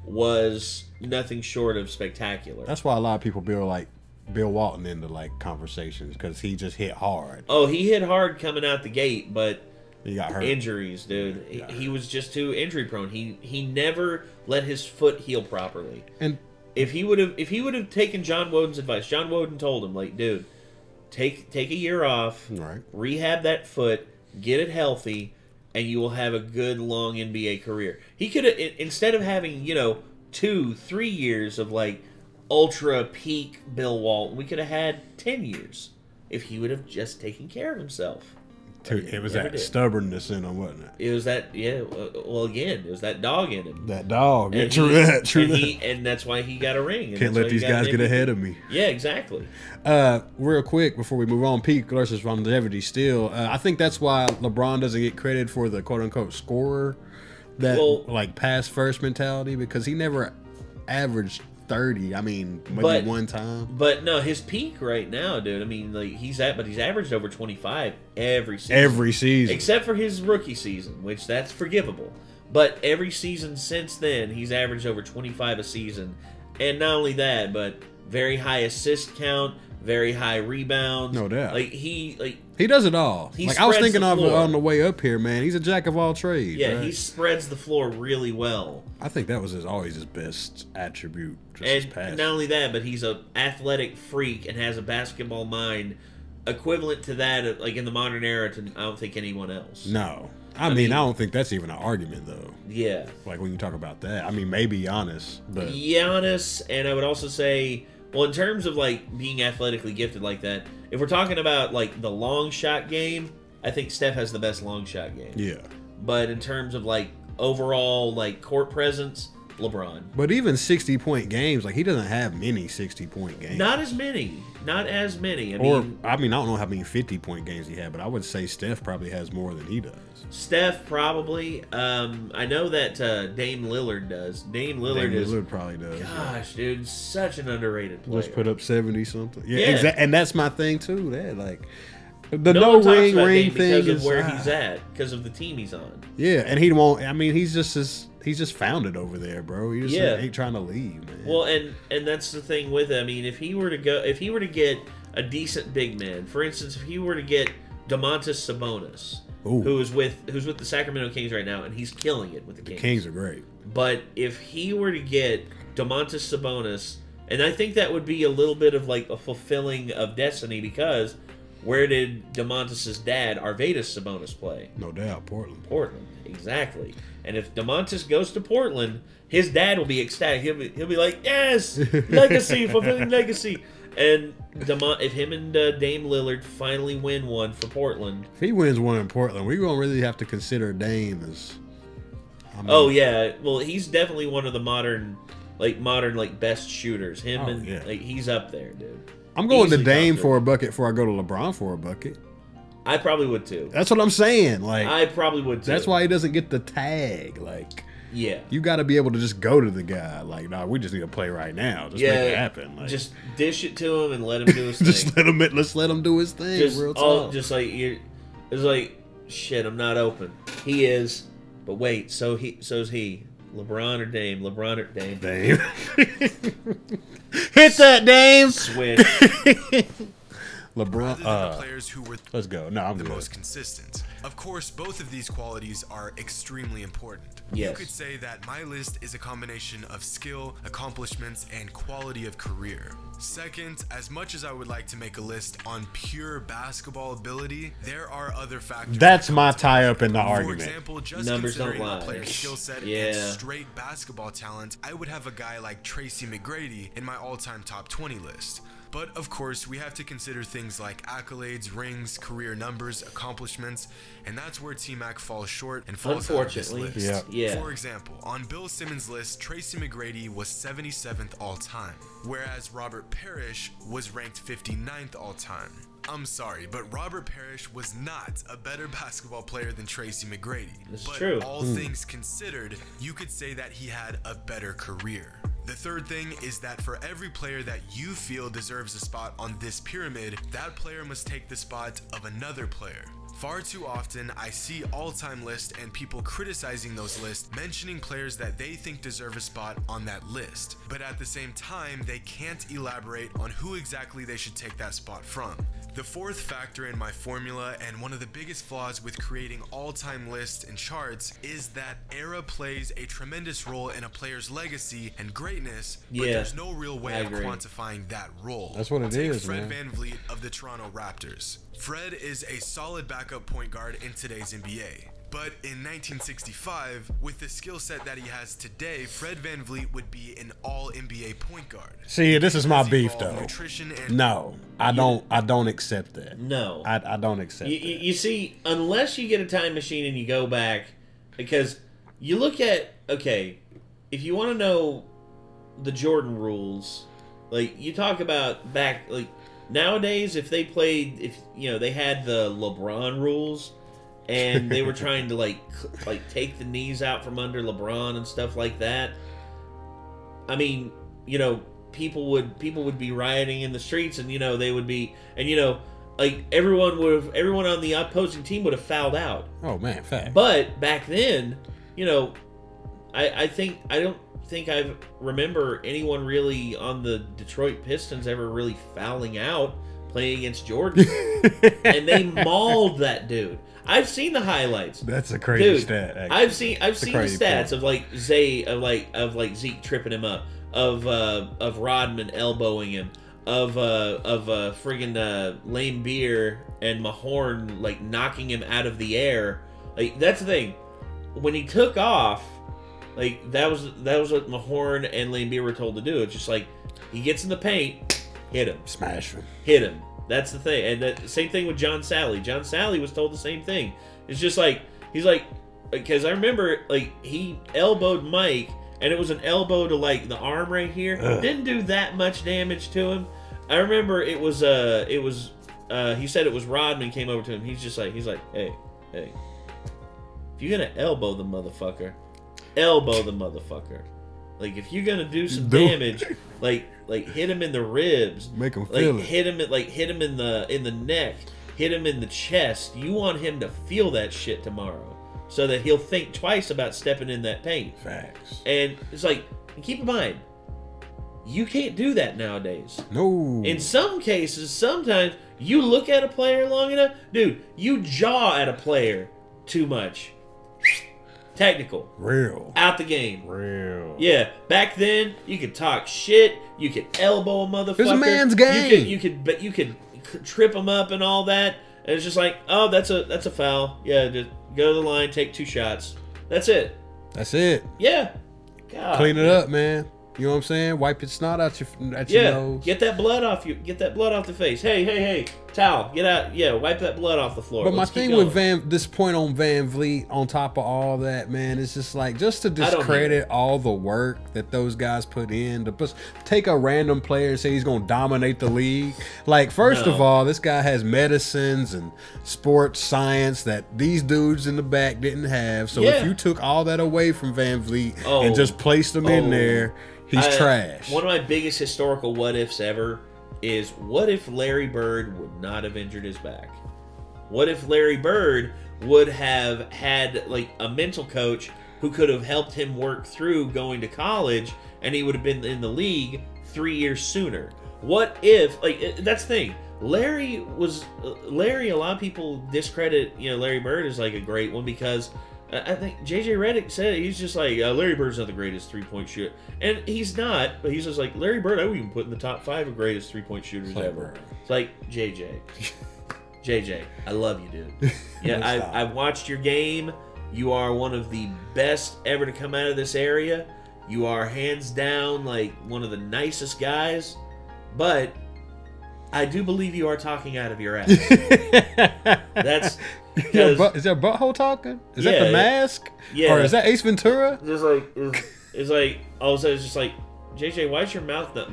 was nothing short of spectacular. That's why a lot of people build like Bill Walton into like conversations because he just hit hard. Oh, he hit hard coming out the gate, but He got hurt. injuries, dude. Yeah, He was just too injury prone. He never let his foot heal properly. And If he would have taken John Wooden's advice, John Wooden told him, like, dude, take a year off, right. rehab that foot, get it healthy, and you will have a good long NBA career. He could have, instead of having 2-3 years of like ultra peak Bill Walton, we could have had 10 years if he would have just taken care of himself. It was never that did. stubbornness in him, wasn't it? It was that, well, again, it was that dog in him. That dog. And True he- that. True and that. and that's why he got a ring. and Can't that's let why he these got guys an get MVP. ahead of me. Yeah, exactly. Real quick before we move on, peak versus longevity. Still, I think that's why LeBron doesn't get credit for the quote unquote scorer, that Well- like pass first mentality, because he never averaged 30. I mean, maybe But- one time. But no, his peak right now, dude. I mean, like he's averaged over 25 every season. Every season. Except for his rookie season, which that's forgivable. But every season since then, he's averaged over 25 a season. And not only that, but very high assist count, very high rebounds. No doubt. He does it all. He Like I was spreads thinking the of floor. on the way up here, man. He's a jack of all trades. yeah, right? he spreads the floor really well. I think that was always his best attribute. Just his And pass. not only that, but he's a athletic freak and has a basketball mind equivalent to that of, like in the modern era, to I don't think anyone else. No. I I mean, mean- I don't think that's even an argument, though. Yeah. Like, when you talk about that. I mean, maybe Giannis, but... Giannis, and I would also say, well, in terms of like being athletically gifted like that, if we're talking about like the long shot game, I think Steph has the best long shot game. Yeah. But in terms of like overall like court presence, LeBron. But even 60-point games, like he doesn't have many 60-point games. Not as many. Not as many. I don't know how many 50-point games he had, but I would say Steph probably has more than he does. Steph probably. I know that Dame Lillard does. Dame Lillard probably does. Gosh, dude, such an underrated player. Just put up 70 something. Yeah, Yeah. exactly. And that's my thing too. That like the no one talks ring about Dame thing because is of where he's at, because of the team he's on. Yeah, and he won't. I mean, he's just found it over there, bro. He just ain't trying to leave, man. Well, and that's the thing with it. I mean, if he were to get a decent big man, for instance, if he were to get Domantas Sabonis, who is with the Sacramento Kings right now, and he's killing it with the Kings. The Kings are great. But if he were to get Domantas Sabonis, and I think that would be a little bit of like a fulfilling of destiny, because where did Domantas' dad, Arvydas Sabonis, play? No doubt, Portland. Portland, exactly. And if Domantas goes to Portland, his dad will be ecstatic. He'll be like, yes, legacy, fulfilling legacy. And if him and Dame Lillard finally win one for Portland, if he wins one in Portland, we're gonna really have to consider Dame as. Oh yeah, well he's definitely one of the modern best shooters. He's up there, dude. I'm going to Dame for a bucket before I go to LeBron for a bucket. I probably would too. That's what I'm saying. Like I probably would too. That's why he doesn't get the tag. Like yeah, you got to be able to just go to the guy. Like nah, we just need to play right now. Just make it happen. Like, just dish it to him and let him do his thing. Let's let him do his thing. Just real talk. Just like it's like shit. I'm not open. He is, but wait. So's he. LeBron or Dame? LeBron or Dame? Dame. Hit that, Dame. Switch. LeBron. The players who were let's go. No, I'm the good. most consistent. Of course, both of these qualities are extremely important. Yes. You could say that my list is a combination of skill, accomplishments, and quality of career. Second, as much as I would like to make a list on pure basketball ability, there are other factors. That's my tie-up in the argument. For example, just Numbers don't considering lie. a player's skill set and straight basketball talent, I would have a guy like Tracy McGrady in my all-time top 20 list. But of course, we have to consider things like accolades, rings, career numbers, accomplishments, and that's where T-Mac falls short and falls out of this list. Yeah. For example, on Bill Simmons' list, Tracy McGrady was 77th all-time, whereas Robert Parrish was ranked 59th all-time. I'm sorry, but Robert Parrish was not a better basketball player than Tracy McGrady. That's but true. all things considered, you could say that he had a better career. The third thing is that for every player that you feel deserves a spot on this pyramid, that player must take the spot of another player. Far too often, I see all-time lists and people criticizing those lists, mentioning players that they think deserve a spot on that list. But at the same time, they can't elaborate on who exactly they should take that spot from. The fourth factor in my formula, and one of the biggest flaws with creating all-time lists and charts, is that era plays a tremendous role in a player's legacy and greatness, but there's no real way of quantifying that role. That's what it is, Fred man. VanVleet of the Toronto Raptors. Fred is a solid backup point guard in today's NBA. But in 1965, with the skill set that he has today, Fred VanVleet would be an all-NBA point guard. See, this is my beef, though. Nutrition and No, I don't accept that. No. I don't accept that. You see, unless you get a time machine and you go back, because you look at, okay, if you want to know the Jordan rules, like, you talk about back, like, nowadays, if they played, if, you know, they had the LeBron rules, and they were trying to like take the knees out from under LeBron and stuff like that. I mean, you know, people would be rioting in the streets, and you know they would be, and you know, like everyone on the opposing team would have fouled out. Oh man, fact. But back then, you know, I don't think I remember anyone really on the Detroit Pistons ever really fouling out playing against Jordan, and they mauled that dude. I've seen the highlights. That's a crazy stat. Actually. I've seen the stats of like of Zeke tripping him up, of Rodman elbowing him, of friggin' Lame Beer and Mahorn like knocking him out of the air. Like that's the thing. When he took off, like that was what Mahorn and Lame Beer were told to do. It's just like he gets in the paint, hit him, smash him, hit him. That's the thing. And the same thing with John Sally. John Sally was told the same thing. It's just like, he's like, because I remember, like, he elbowed Mike, and it was an elbow to like the arm right here. Didn't do that much damage to him. I remember it was he said it was Rodman came over to him. He's like, hey, if you're gonna elbow the motherfucker. Like if you're gonna do some damage, like hit him in the ribs, make him feel it. Hit him in the neck, hit him in the chest. You want him to feel that shit tomorrow, so that he'll think twice about stepping in that paint. Facts. And it's like, keep in mind, you can't do that nowadays. No. In some cases, sometimes you look at a player long enough, dude. You jaw at a player too much. Technical. Real. Out the game. Real. Yeah. Back then, you could talk shit. You could elbow a motherfucker. It's a man's game. You could trip him up and all that. And it's just like, oh, that's a foul. Yeah, just go to the line, take 2 shots. That's it. That's it. Yeah. God. Clean it up, man. You know what I'm saying? Wipe your snot out your nose. Get that blood off you. Get that blood off the face. Hey, towel. Get out. Yeah, wipe that blood off the floor. But my thing with this point on Van Vliet, on top of all that, man, is just like, just to discredit all the work that those guys put in, to take a random player and say he's gonna dominate the league. Like, first of all, this guy has medicines and sports science that these dudes in the back didn't have. So if you took all that away from Van Vliet and just placed him in there, he's trash. One of my biggest historical what ifs ever is, what if Larry Bird would not have injured his back? What if Larry Bird would have had like a mental coach who could have helped him work through going to college, and he would have been in the league 3 years sooner? What if, like, that's the thing. Larry, a lot of people discredit, Larry Bird as like a great one because I think J.J. Redick said it. He's just like, Larry Bird's not the greatest three-point shooter. And he's not, but he's just like, Larry Bird, I would even put in the top 5 of greatest three-point shooters ever. It's like, JJ, I love you, dude. Yeah, I've watched your game. You are one of the best ever to come out of this area. You are hands down like one of the nicest guys. But I do believe you are talking out of your ass. That's... Is that butthole talking? Is that the mask? Yeah. Or is that Ace Ventura? Just like it's like all of a sudden it's just like, JJ, why's your mouth not?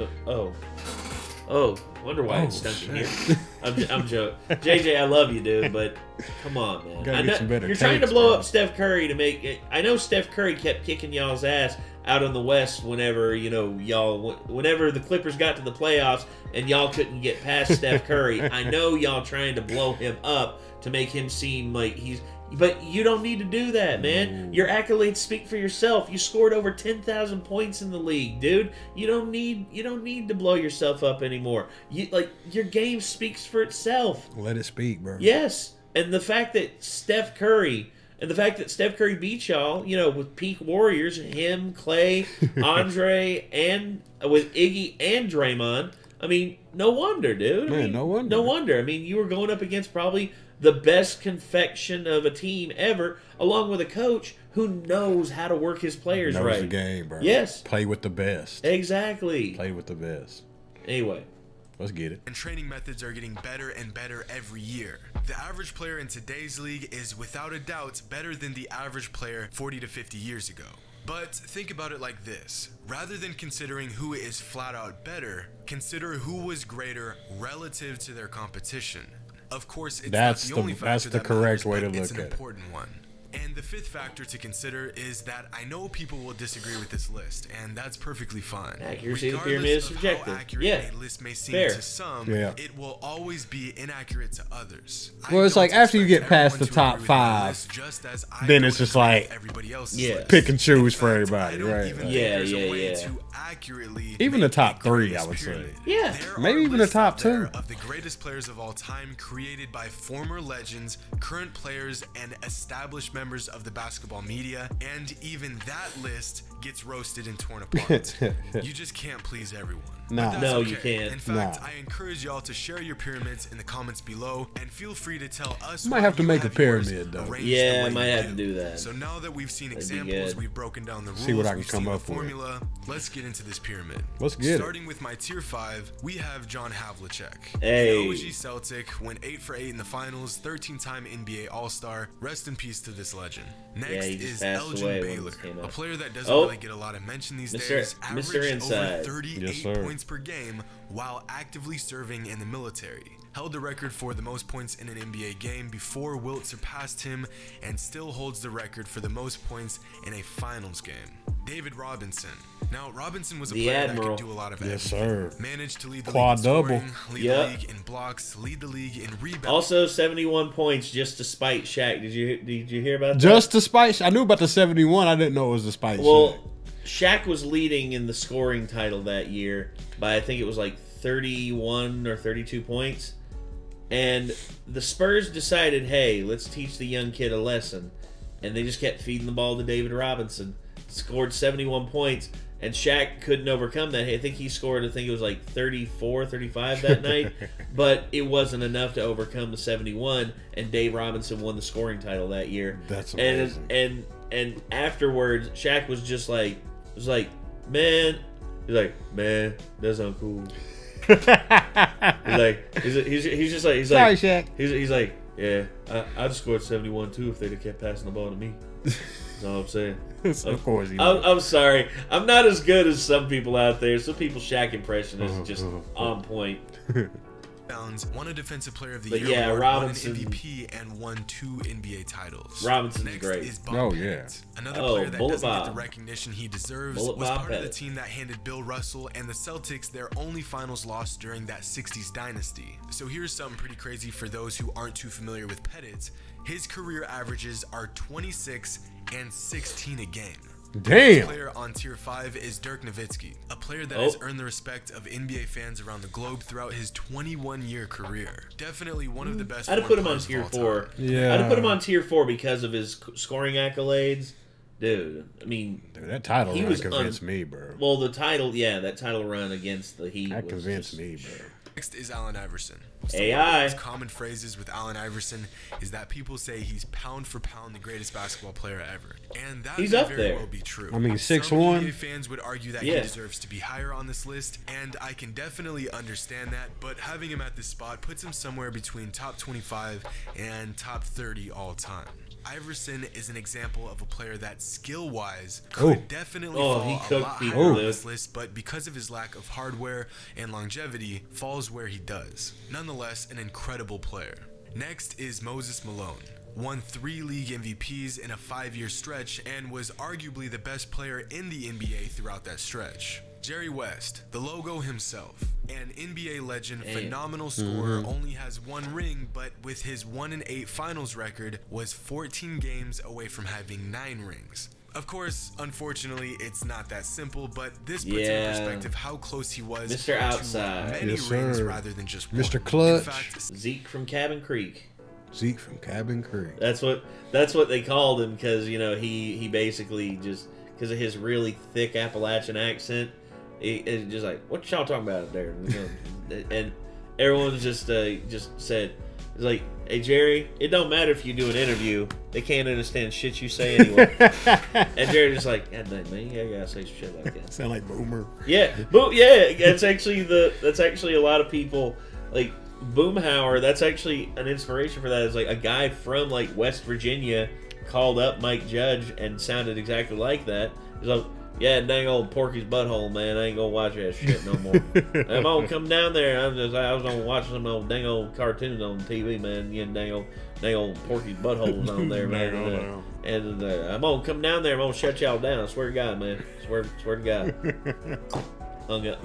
Wonder why it's stuck in here. I'm joking. JJ, I love you, dude, but come on, man. I know, you're trying to blow up Steph Curry to make it. I know Steph Curry kept kicking y'all's ass out in the West whenever whenever the Clippers got to the playoffs and y'all couldn't get past Steph Curry. I know y'all trying to blow him up to make him seem like but you don't need to do that, man. Your accolades speak for yourself. You scored over 10,000 points in the league, dude. You don't need to blow yourself up anymore. Your game speaks for itself. Let it speak, bro. Yes. And the fact that Steph Curry beat y'all, with peak Warriors, him, Clay, Andre, and with Iggy and Draymond. I mean, no wonder, dude. No wonder. No wonder. I mean, you were going up against probably the best confection of a team ever, along with a coach who knows how to work his players right. Knows the game, bro. Yes. Play with the best. Exactly. Play with the best. Anyway. Let's get it. And training methods are getting better and better every year. The average player in today's league is without a doubt better than the average player 40 to 50 years ago. But think about it like this. Rather than considering who is flat out better, consider who was greater relative to their competition. Of course, it's not the only factor that matters, but it's an important one. And the fifth factor to consider is that I know people will disagree with this list, and that's perfectly fine. Accuracy of the pyramid is subjective. How accurate a list may seem to some, it will always be inaccurate to others. Well, it's like after you get past the top 5, then it's just like pick and choose for everybody, right? Yeah. Even the top 3, I would say. Yeah. Maybe even the top 2. Of the greatest players of all time, created by former legends, current players, and established members of the basketball media, and even that list gets roasted and torn apart. You just can't please everyone. No, you can't. In fact, I encourage y'all to share your pyramids in the comments below, and feel free to tell us. You might have to make a pyramid, though. Yeah, I might have to do that. So now that we've seen examples, we've broken down the rules, see what I can come up formula. Let's get into this pyramid. Let's get it. Starting with my tier 5, we have John Havlicek. Hey. The OG Celtic, went 8 for 8 in the finals, 13-time NBA All-Star. Rest in peace to this legend. Next is Elgin Baylor, a player that doesn't really get a lot of mention these Mr. days, Mr. averaged Inside. over 38 Yes, sir. points per game while actively serving in the military. Held the record for the most points in an NBA game before Wilt surpassed him, and still holds the record for the most points in a finals game. David Robinson. Now, Robinson was a The player Admiral. that could do a lot of Yes, everything. sir. Managed to lead the Quad league in double. scoring, lead Yep. the league in blocks, lead the league in rebounds. Also, 71 points just to spite Shaq. Did you hear about that? Just the spice. I knew about the 71. I didn't know it was the spice. Well, Shaq was leading in the scoring title that year by, I think it was like 31 or 32 points. And the Spurs decided, hey, let's teach the young kid a lesson. And they just kept feeding the ball to David Robinson. Scored 71 points. And Shaq couldn't overcome that. I think he scored, I think it was like 34, 35 that night. But it wasn't enough to overcome the 71. And Dave Robinson won the scoring title that year. That's amazing. And afterwards, Shaq was just like, man, that's not cool. He's Sorry, Shaq. He's like, yeah, I'd scored 71 too if they'd have kept passing the ball to me. That's all I'm saying. Of course he was. I'm sorry. I'm not as good as some people out there. Some people's Shaq impression is just on point. Won a Defensive Player of the But Year yeah, award, Robinson- won an MVP, and won 2 NBA titles. Robinson's Next great. is Bob Oh, Pettit. yeah. Another Oh, player that Bullet doesn't get Bob. the recognition he deserves. Bullet Was Bob part of the Pettit. team that handed Bill Russell and the Celtics their only finals loss during that 60s dynasty. So here's something pretty crazy for those who aren't too familiar with Pettit. His career averages are 26 and 16 a game. Damn. Player on tier 5 is Dirk Nowitzki, a player that has earned the respect of NBA fans around the globe throughout his 21-year career. Definitely one of the best. I'd have put him on players of tier all 4. time. Yeah. I'd have put him on tier 4 because of his scoring accolades. Dude, I mean, Dude, that title He run was convinced me, bro. well, the title, that title run against the Heat That was convinced just- me, bro. Next is Allen Iverson. AI. One of the most common phrases with Allen Iverson is that people say he's pound for pound the greatest basketball player ever, and that He's may up very there. well be true. I mean, Some 6'1". NBA fans would argue that Yeah. he deserves to be higher on this list, and I can definitely understand that. But having him at this spot puts him somewhere between top 25 and top 30 all time. Iverson is an example of a player that skill-wise could definitely fall he a cooked lot people, higher on dude. this list, but because of his lack of hardware and longevity, falls where he does. Nonetheless, an incredible player. Next is Moses Malone. Won 3 league MVPs in a 5-year stretch and was arguably the best player in the NBA throughout that stretch. Jerry West, the logo himself, an NBA legend, phenomenal scorer, only has 1 ring, but with his 1-8 finals record, was 14 games away from having 9 rings. Of course, unfortunately, it's not that simple, but this puts in perspective how close he was Mr. to Outside. many Yes, rings sir. rather than just 1. Mr. Clutch. In fact, Zeke from Cabin Creek. Zeke from Cabin Creek. That's what they called him because he basically just because of his really thick Appalachian accent, it's just like, what y'all talking about up there? And everyone just said, it's like, hey Jerry, it don't matter if you do an interview, they can't understand shit you say anyway. And Jerry just like, God dang man, you gotta say some shit like that. Sound like Boomer. Yeah, but yeah, that's actually a lot of people like Boomhauer. That's actually an inspiration for that. Is like a guy from like West Virginia called up Mike Judge and sounded exactly like that. He's like, yeah, dang old Porky's butthole, man. I ain't gonna watch that shit no more. I'm gonna come down there. I was gonna watch some old dang old cartoons on TV, man. Yeah, dang old Porky's buttholes on there, man. And I'm gonna come down there. I'm gonna shut y'all down. I swear to God, man. Swear to God. Hung up.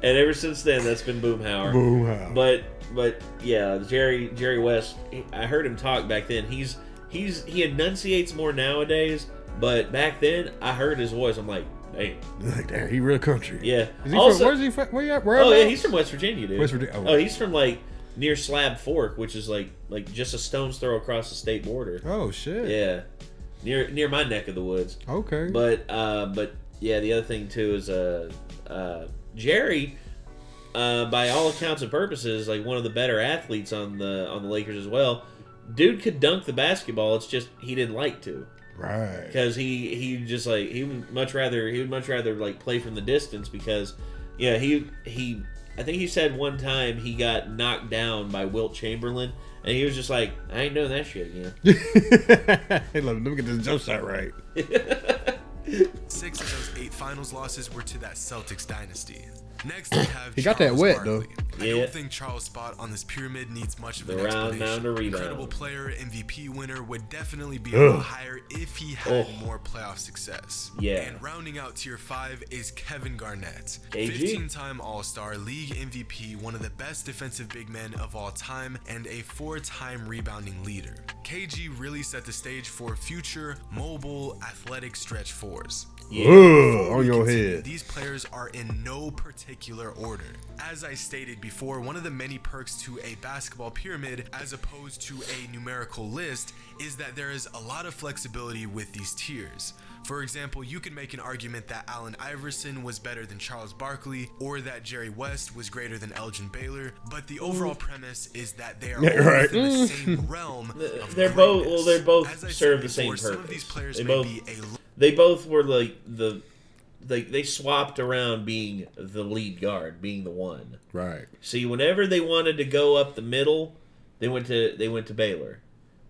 And ever since then, that's been Boomhauer. Boomhauer. But yeah, Jerry West. I heard him talk back then. He enunciates more nowadays. But back then, I heard his voice. I'm like, hey, Like, damn, he real country. yeah. Is he Also, from, where's he from? Where you at? Where oh yeah, at? he's from West Virginia, dude. West Virginia. Oh, he's from like near Slab Fork, which is like just a stone's throw across the state border. Oh shit. Yeah, near my neck of the woods. Okay. But yeah, the other thing too is Jerry, by all accounts and purposes, like one of the better athletes on the Lakers as well. Dude could dunk the basketball. It's just he didn't like to. Right. Because he just like he would much rather like play from the distance because yeah he I think he said one time he got knocked down by Wilt Chamberlain and he was just like, I ain't doing that shit again. Hey, look, let me get this jump shot right. 6 of those 8 finals losses were to that Celtics dynasty. Next, we have He got that Charles wet, Barkley. though. I Yeah. don't think Charles' spot on this pyramid needs much of The an round mound explanation. of rebound. Incredible player, MVP winner, would definitely be a lot higher if he had more playoff success. Yeah. And rounding out tier 5 is Kevin Garnett. KG. 15-time All-Star, League MVP, one of the best defensive big men of all time, and a 4-time rebounding leader. KG really set the stage for future, mobile, athletic stretch fours. Ugh, Before on we your continue, head. These players are in no particular order. As I stated before, one of the many perks to a basketball pyramid as opposed to a numerical list is that there is a lot of flexibility with these tiers. For example, you can make an argument that Allen Iverson was better than Charles Barkley, or that Jerry West was greater than Elgin Baylor, but the overall premise is that they are all Right. within the same realm of They're both. greatness. Well, they both As I serve said the same before, purpose. Some of these players They may both. be a They both were like they swapped around being the lead guard, being the one. Right. See, whenever they wanted to go up the middle, they went to Baylor.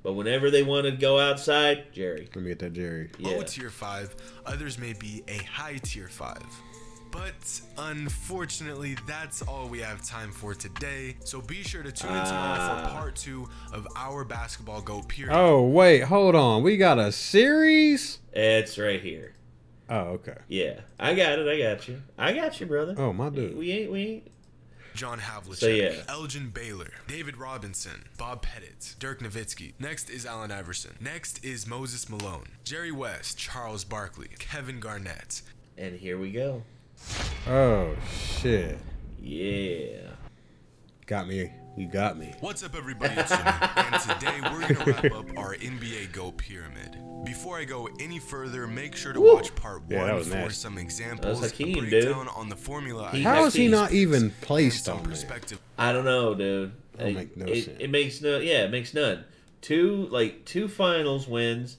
But whenever they wanted to go outside, Jerry. Let me get that Jerry. Yeah. low tier 5, others may be a high tier 5. But unfortunately, that's all we have time for today. So be sure to tune in tomorrow for part 2 of our basketball GOAT period. Oh, wait, hold on. We got a series? It's right here. Oh, okay. Yeah, I got it. I got you, brother. Oh, my dude. We ain't. John Havlicek, So, yeah. Elgin Baylor, David Robinson, Bob Pettit, Dirk Nowitzki. Next is Allen Iverson. Next is Moses Malone, Jerry West, Charles Barkley, Kevin Garnett. And here we go. Oh, shit. Yeah. Got me. You got me. What's up, everybody? It's Jimmy, and today we're going to wrap up our NBA GOAT pyramid. Before I go any further, make sure to watch part 1 Yeah, that was for nasty. some examples, That was Hakeem, a dude. breakdown on the formula. He- How is he He's- not even and placed some on there? perspective. I don't know, dude. Don't make no sense. It makes no. Yeah, it makes none. Two finals wins,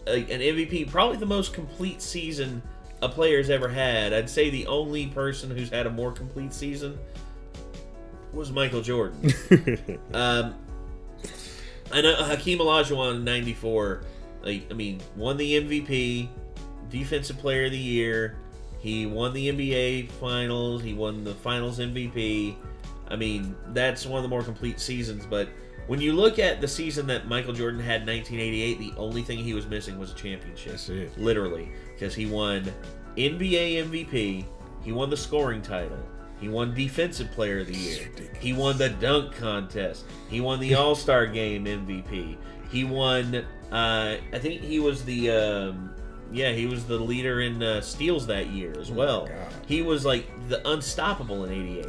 an MVP, probably the most complete season a player's ever had. I'd say the only person who's had a more complete season was Michael Jordan. I know Hakeem Olajuwon in '94. Won the MVP, Defensive Player of the Year. He won the NBA Finals. He won the Finals MVP. I mean, that's one of the more complete seasons. But when you look at the season that Michael Jordan had in 1988, the only thing he was missing was a championship. That's it. Literally. Because he won NBA MVP. He won the scoring title. He won Defensive Player of the Year. He won the dunk contest. He won the All-Star Game MVP. He won, I think he was the, he was the leader in steals that year as well. God. He was like the unstoppable in '88.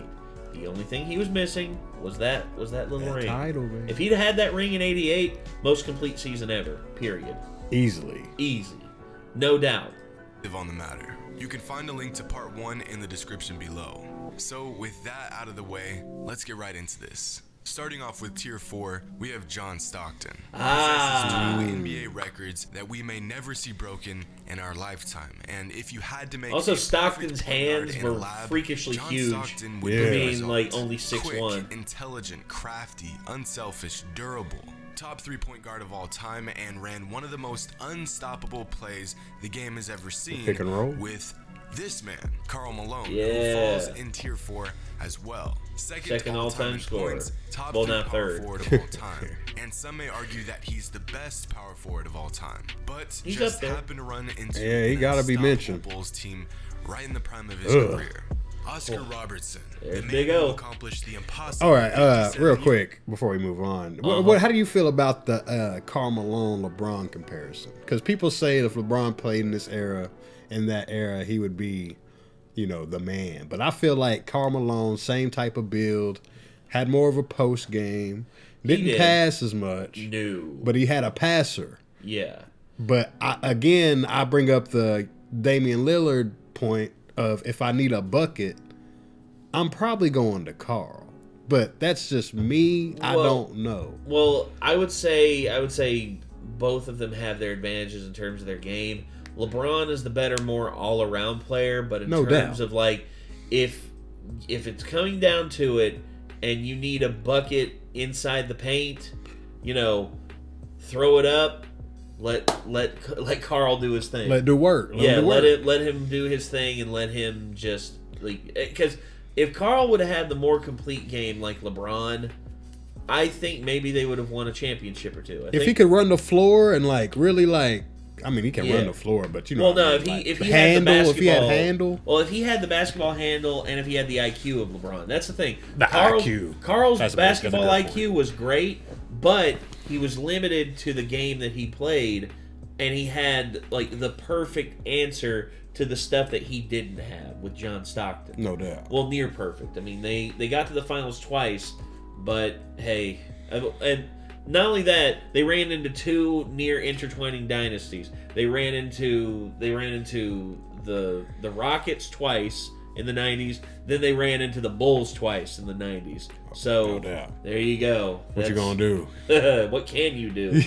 The only thing he was missing was that little That ring. title, man. If he'd had that ring in '88, most complete season ever. Period. Easily. Easy, no doubt. On the matter. You can find a link to part 1 in the description below. So with that out of the way, let's get right into this. Starting off with tier 4, we have John Stockton. Ah. Possesses 2 NBA records that we may never see broken in our lifetime. And if you had to make Also, a Stockton's perfect point guard hands in a were lab, freakishly John huge. Stockton would Yeah. be the Being, result. like, only 6'1". Quick, intelligent, crafty, unselfish, durable. Top 3-point guard of all time, and ran one of the most unstoppable plays the game has ever seen Pick and roll? with this man, Karl Malone, who Yeah. falls in tier 4 as well. Second all-time in scorer. points, top Well, 3 not power third. forward of all time. And some may argue that he's the best power forward of all time. But He's just up there. happened to run into Yeah, he an gotta be unstoppable mentioned. Bulls team right in the prime of his Ugh. career. Oscar Robertson, There's the man Big who O. accomplished the impossible. All right, 57 real years- quick before we move on. How do you feel about the Karl Malone LeBron comparison? Because people say if LeBron played in this era, in that era, he would be, the man. But I feel like Karl Malone, same type of build, had more of a post game, didn't did. pass as much, No. but he had a passer. Yeah. But I bring up the Damian Lillard point of if I need a bucket, I'm probably going to Karl. But that's just me. I Well- don't know. Well, I would say both of them have their advantages in terms of their game. LeBron is the better, more all-around player, but in No terms doubt. of like if it's coming down to it and you need a bucket inside the paint, throw it up, let Carl do his thing. Let do work. Let him do his thing and let him just like, because if Carl would have had the more complete game like LeBron, I think maybe they would have won a championship or two. If he could run the floor and like really like, I mean, he can run the floor, but you know, well, no, I mean, if he had the basketball, if he had handle, well, if he had the basketball handle, and if he had the IQ of LeBron, that's the thing. IQ. Carl's basketball IQ was great, but he was limited to the game that he played, and he had like the perfect answer to the stuff that he didn't have with John Stockton. No doubt. Well, near perfect. I mean, they got to the finals twice, but hey, and not only that, they ran into two near intertwining dynasties. They ran into the Rockets twice in the 90s. Then they ran into the Bulls twice in the 90s. So there you go. What you gonna do? What can you do?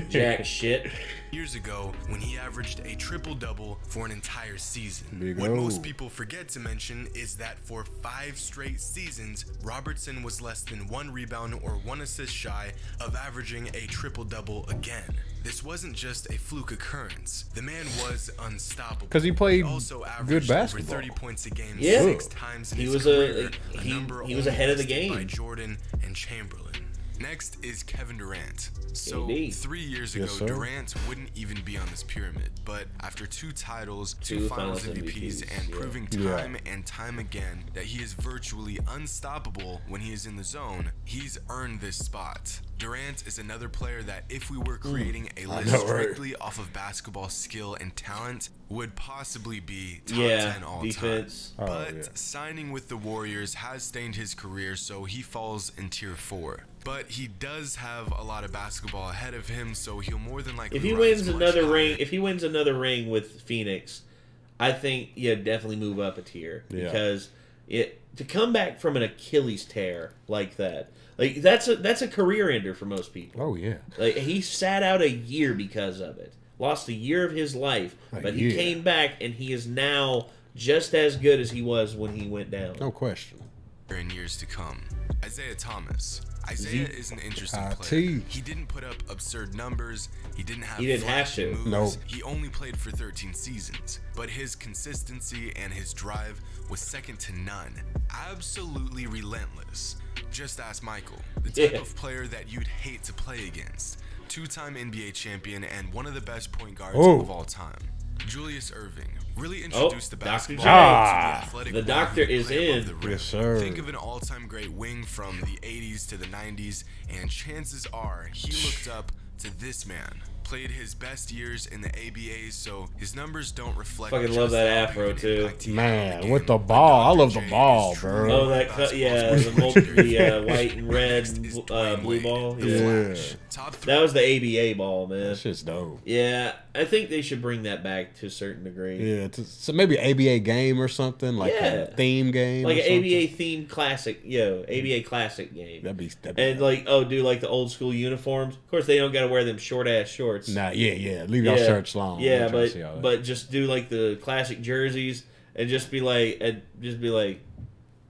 Jack shit. Years ago, when he averaged a triple-double for an entire season. Big What O. most people forget to mention is that for 5 straight seasons, Robertson was less than 1 rebound or 1 assist shy of averaging a triple-double again. This wasn't just a fluke occurrence. The man was unstoppable. 'Cause he played also good averaged basketball. over 30 points a game Yeah. 6 times in He his was career, he number was only ahead of the bested by game. Jordan and Chamberlain. Next is Kevin Durant. So, KD. 3 years ago, Yes, sir. Durant wouldn't even be on this pyramid, but after 2 titles, 2 Two finals finals MVPs, MVPs, and yeah. proving time and time again that he is virtually unstoppable when he is in the zone, he's earned this spot. Durant is another player that if we were creating a list strictly off of basketball skill and talent, would possibly be top 10 all defense. time. But signing with the Warriors has stained his career, so he falls in tier 4. But he does have a lot of basketball ahead of him, so he'll more than likely If he rise wins much another higher. ring, if he wins another ring with Phoenix, I think definitely move up a tier because to come back from an Achilles tear like that, like that's a career ender for most people. Oh yeah. Like he sat out a year because of it, lost a year of his life, but he came back and he is now just as good as he was when he went down. No question. In years to come, Isaiah Thomas. Isaiah is an interesting player. He didn't put up absurd numbers. He didn't have flashy moves. Nope. He only played for 13 seasons, but his consistency and his drive was second to none. Absolutely relentless. Just ask Michael, the type of player that you'd hate to play against. 2-time NBA champion and one of the best point guards of all time. Julius Erving really introduced the basketball to the athletic. The doctor is in. Yes, sir. Think of an all-time great wing from the 80s to the 90s, and chances are he looked up to this man. Played his best years in the ABA, so his numbers don't reflect. Fucking love that afro too. Man, with the ball, I love the ball, bro. Oh, that the white and red and blue ball. Yeah, that was the ABA ball, man. That shit's dope. Yeah, I think they should bring that back to a certain degree. Yeah, so maybe an ABA game or something, like a theme game, like or an something. ABA themed classic, ABA classic game. That'd be and like do like the old school uniforms. Of course, they don't got to wear them short ass shorts. Nah, leave your shirts long. Yeah, but just do like the classic jerseys and just be like,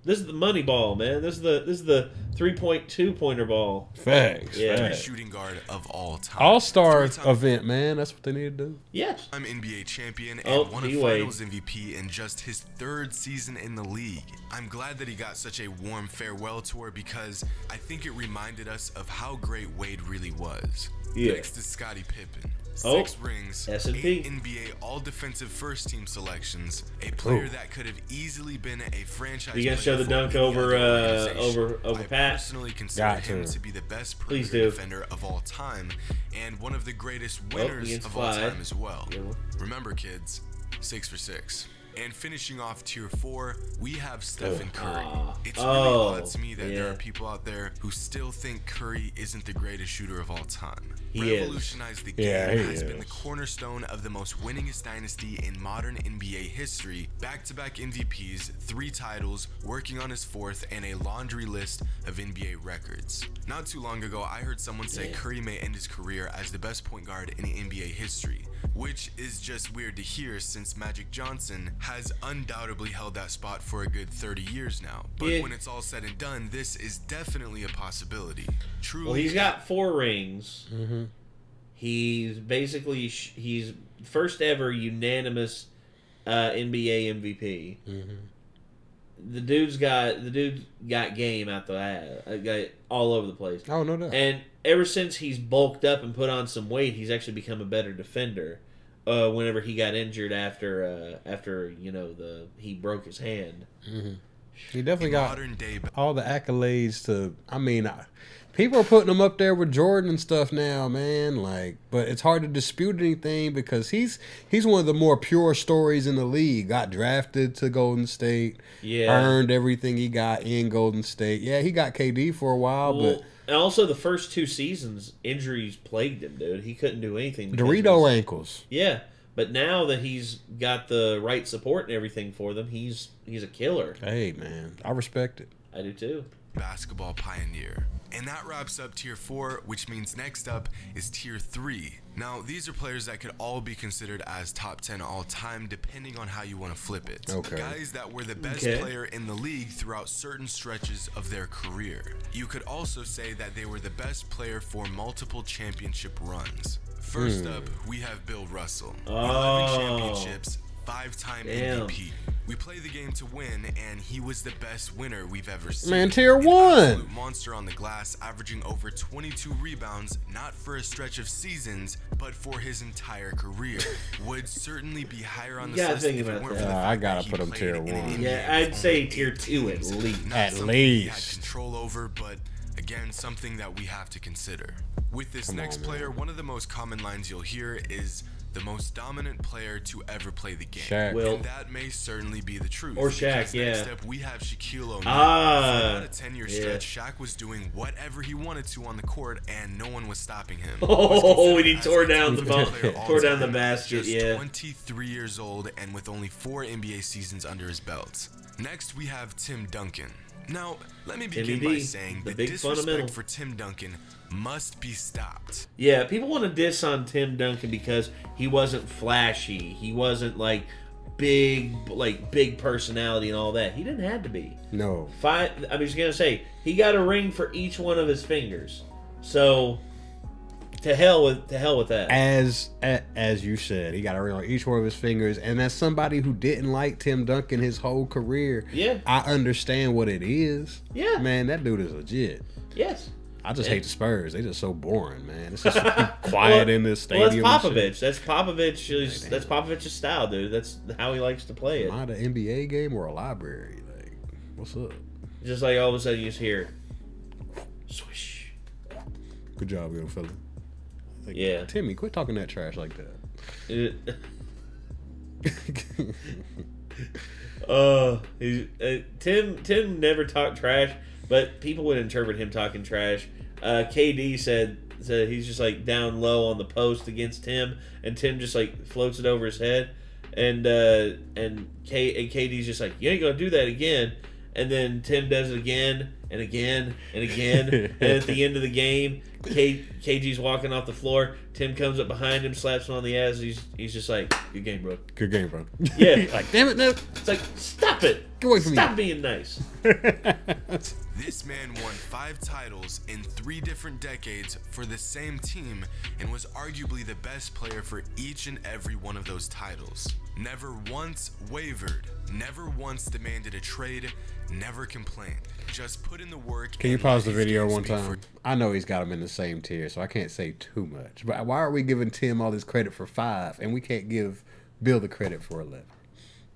this is the money ball, man. This is the 3.2 pointer ball. Facts. Yeah. Shooting guard of all time. All-star event, man. That's what they need to do. Yes. I'm NBA champion and won a D-Wade. Finals MVP in just his 3rd season in the league. I'm glad that he got such a warm farewell tour because I think it reminded us of how great Wade really was. Yeah. Next is Scottie Pippen. 6 rings, S&P. 8 NBA All-Defensive First-Team selections, a player that could have easily been a franchise player. You gonna show the for dunk any over other organization. over I Pat? personally consider him to be the best perimeter defender of all time and one of the greatest winners of all time as well. Yeah. Remember, kids, 6 for 6. And finishing off tier 4, we have Stephen Curry. It's really odd to me that there are people out there who still think Curry isn't the greatest shooter of all time. He Revolutionized the game, has been the cornerstone of the most winningest dynasty in modern NBA history. Back-to-back MVPs, 3 titles, working on his 4th, and a laundry list of NBA records. Not too long ago, I heard someone say Curry may end his career as the best point guard in NBA history, which is just weird to hear since Magic Johnson has undoubtedly held that spot for a good 30 years now. But when it's all said and done, this is definitely a possibility. Truly, well, he's got 4 rings. He's basically he's first ever unanimous NBA MVP. The dude got game out the ass, got all over the place. Oh, no doubt. And ever since he's bulked up and put on some weight, he's actually become a better defender. Whenever he got injured after he broke his hand. He definitely got all the accolades to. I mean, people are putting him up there with Jordan and stuff now, man. Like, but it's hard to dispute anything because he's one of the more pure stories in the league. Got drafted to Golden State, earned everything he got in Golden State. Yeah, he got KD for a while, but and also the first 2 seasons, injuries plagued him, dude. He couldn't do anything. Dorito ankles. Yeah, but now that he's got the right support and everything for them, he's a killer. Hey, man, I respect it. I do too. Basketball pioneer. And that wraps up tier 4, which means next up is tier 3. Now, these are players that could all be considered as top 10 all time, depending on how you want to flip it. Okay. Guys that were the best player in the league throughout certain stretches of their career. You could also say that they were the best player for multiple championship runs. First up, we have Bill Russell. 11 championships, 5-time MVP. We play the game to win, and he was the best winner we've ever seen. Man, tier 1. Absolute monster on the glass, averaging over 22 rebounds, not for a stretch of seasons, but for his entire career. Would certainly be higher on the list if it weren't for the fact I gotta that put he him played tier in an 1. Yeah, I'd say tier 2 at least. Not something he had control over, but again, something that we have to consider. With this next player, one of the most common lines you'll hear is the most dominant player to ever play the game. Shaq. And that may certainly be the truth. Or Shaq, Next up, we have Shaquille O'Neal. For about a 10-year stretch, Shaq was doing whatever he wanted to on the court, and no one was stopping him. Oh, and he tore down the basket, Just 23 years old, and with only 4 NBA seasons under his belt. Next, we have Tim Duncan. Now, let me begin by saying the disrespect for Tim Duncan must be stopped. Yeah, people want to diss on Tim Duncan because he wasn't flashy. He wasn't like big personality and all that. He didn't have to be. No. I was gonna say he got a ring for each one of his fingers. So to hell with that. As you said, he got a ring on each one of his fingers, and as somebody who didn't like Tim Duncan his whole career, I understand what it is. Yeah, man, that dude is legit. Yes. I just hate the Spurs. They just so boring, man. It's just quiet in this stadium. Well, that's Popovich. That's Popovich's style, dude. That's how he likes to play it. Am I at an NBA game or a library? Like, what's up? Just like all of a sudden you just hear, swish. Good job, young fella. Like, yeah. Timmy, quit talking that trash like that. Tim never talked trash, but people would interpret him talking trash. KD said he's just like down low on the post against Tim, and Tim just like floats it over his head, and KD's just like, you ain't gonna do that again. And then Tim does it again and again and again. And at the end of the game, KG's walking off the floor. Tim comes up behind him, slaps him on the ass. He's just like, good game, bro. Good game, bro. Yeah. Like, damn it, no. It's like, stop it. Get away from me. Stop being nice. This man won 5 titles in 3 different decades for the same team and was arguably the best player for each and every one of those titles. Never once wavered, never once demanded a trade, never complained. Just put in the work. Can you pause the video one time? I know he's got him in the same tier, so I can't say too much. But why are we giving Tim all this credit for 5 and we can't give Bill the credit for 11?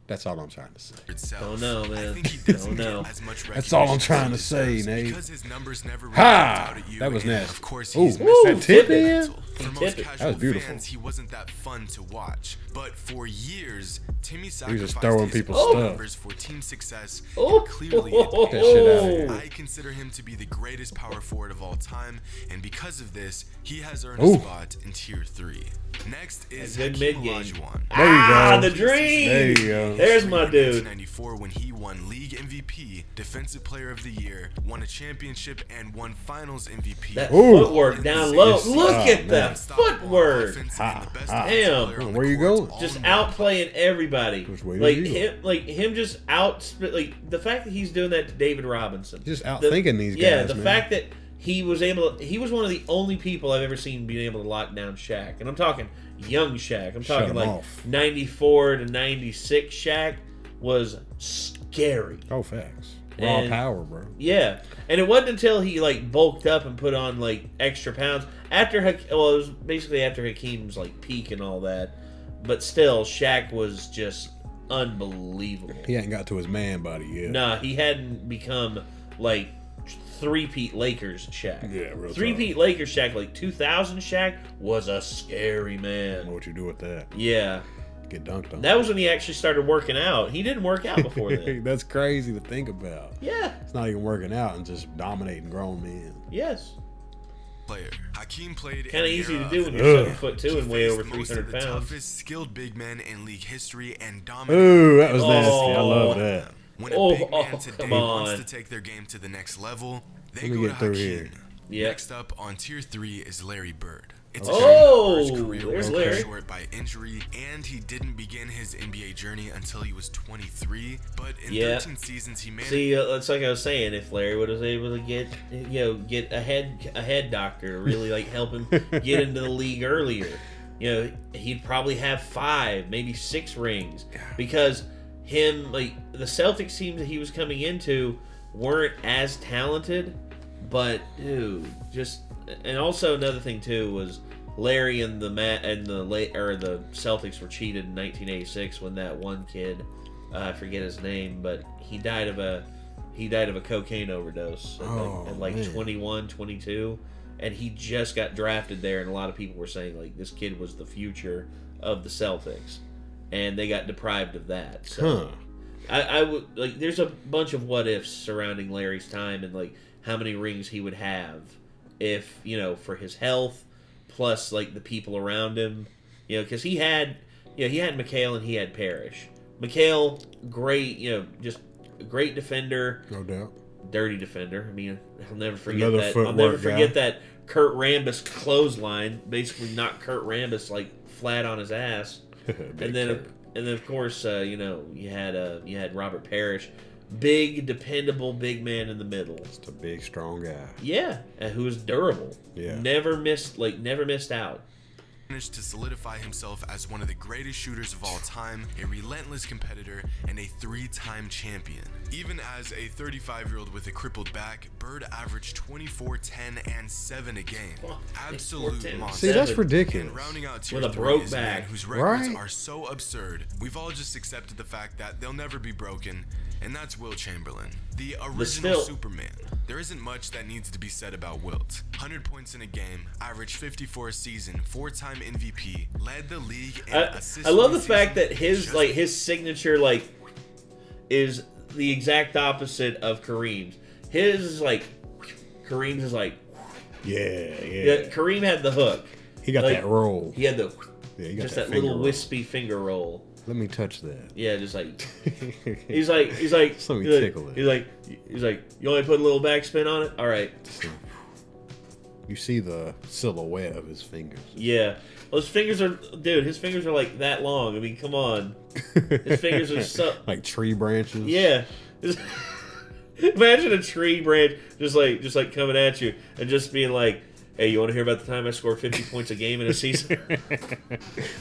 That's all I'm trying to say. Oh no, man. I think he doesn't get as much That's all I'm trying to say, Nate. Because his numbers never really Ha! out at you, That was and nasty. Of course, Ooh, he's that tip in? For most casual fans, he wasn't that fun to watch. But for years, Timmy sacrificed throwing his people's own stuff. numbers for team success. And clearly, Get that shit out of here. I consider him to be the greatest power forward of all time, and because of this, he has earned a spot in tier 3. Next is Hakeem Olajuwon. There you go. The dream. There you go. There's my dude. 1994, when he won League MVP, Defensive Player of the Year, won a championship, and won Finals MVP. That footwork down low. Look at that footwork. Damn. Where you going? Just outplaying everybody. Like him just out. Like the fact that he's doing that to David Robinson. Just outthinking these guys. Yeah, the man. fact that he was one of the only people I've ever seen being able to lock down Shaq. And I'm talking young Shaq. I'm talking like off. 94 to 96 Shaq was scary. Oh, facts. Raw power, bro. Yeah. And it wasn't until he like bulked up and put on like extra pounds it was basically after Hakeem's like peak and all that. But still, Shaq was just unbelievable. He hadn't got to his man body yet. Nah, he hadn't become like three-peat Lakers Shaq. Yeah, real Three-peat Lakers Shaq, like 2000 Shaq, was a scary I man. don't know what you do with that. Yeah. Get dunked on. That was when he actually started working out. He didn't work out before then. That's crazy to think about. Yeah. It's not even working out and just dominating grown men. Yes. Player. Hakeem played Kind of in easy the to era do when of you're Ugh. 7'2" and weigh over faced most of 300 the pounds. toughest skilled big men in league history and dominated. Ooh, that was nasty. I Oh. love that. When a big man today come wants on. to take their game to the next level, they Let me go get to through Hakeem. here. Yeah. Next up on tier 3 is Larry Bird. It's Okay. a shame Oh, Bird's career there's was cut Larry. short by injury, and he didn't begin his NBA journey until he was 23. But in Yeah. 13 seasons, he managed. See, it's like I was saying, if Larry would have able to get a head doctor to really like help him get into the league earlier, he'd probably have 5, maybe 6 rings, because the Celtics team that he was coming into weren't as talented, but dude, and also another thing too was Larry and the Celtics were cheated in 1986 when that one kid, I forget his name, but he died of a cocaine overdose at man. 21, 22, and he just got drafted there, and a lot of people were saying like this kid was the future of the Celtics, and they got deprived of that. So I would like there's a bunch of what ifs surrounding Larry's time and like how many rings he would have if for his health plus like the people around him, because he had McHale and he had Parrish. McHale, great, just a great defender, No doubt. dirty defender. I mean, I'll never forget Another that. I'll footwork never forget guy. that Kurt Rambis clothesline basically knocked Kurt Rambis like flat on his ass. Big and then of course you had Robert Parrish, big dependable big man in the middle. Just a big strong guy. Yeah, and who was durable. Yeah. Never missed out. managed to solidify himself as one of the greatest shooters of all time, a relentless competitor, and a 3-time champion. Even as a 35-year-old with a crippled back, Bird averaged 24, 10, and 7 a game. Absolute monster. See, that's And ridiculous. And rounding out tier With a 3 broke is a man back. whose records Right? are so absurd. We've all just accepted the fact that they'll never be broken, and that's Wilt Chamberlain, the original still- Superman. There isn't much that needs to be said about Wilt. 100 points in a game, averaged 54 a season, 4-time MVP, led the league in assists. I love in the fact season, that his just- his signature is the exact opposite of Kareem's. His is like Kareem's is like Yeah. Kareem had the hook. He got Like, that roll. He had the Yeah, he got just that that little finger roll. wispy finger roll. Let me touch that. Yeah, just like he's like Just let me he's tickle it. He's like you only put a little backspin on it. All right. You see the silhouette of his fingers. Yeah. Well, his fingers are like that long. I mean, come on. His fingers are so like tree branches. yeah. Imagine a tree branch just like coming at you and just being like, "Hey, you want to hear about the time I scored 50 points a game in a season?"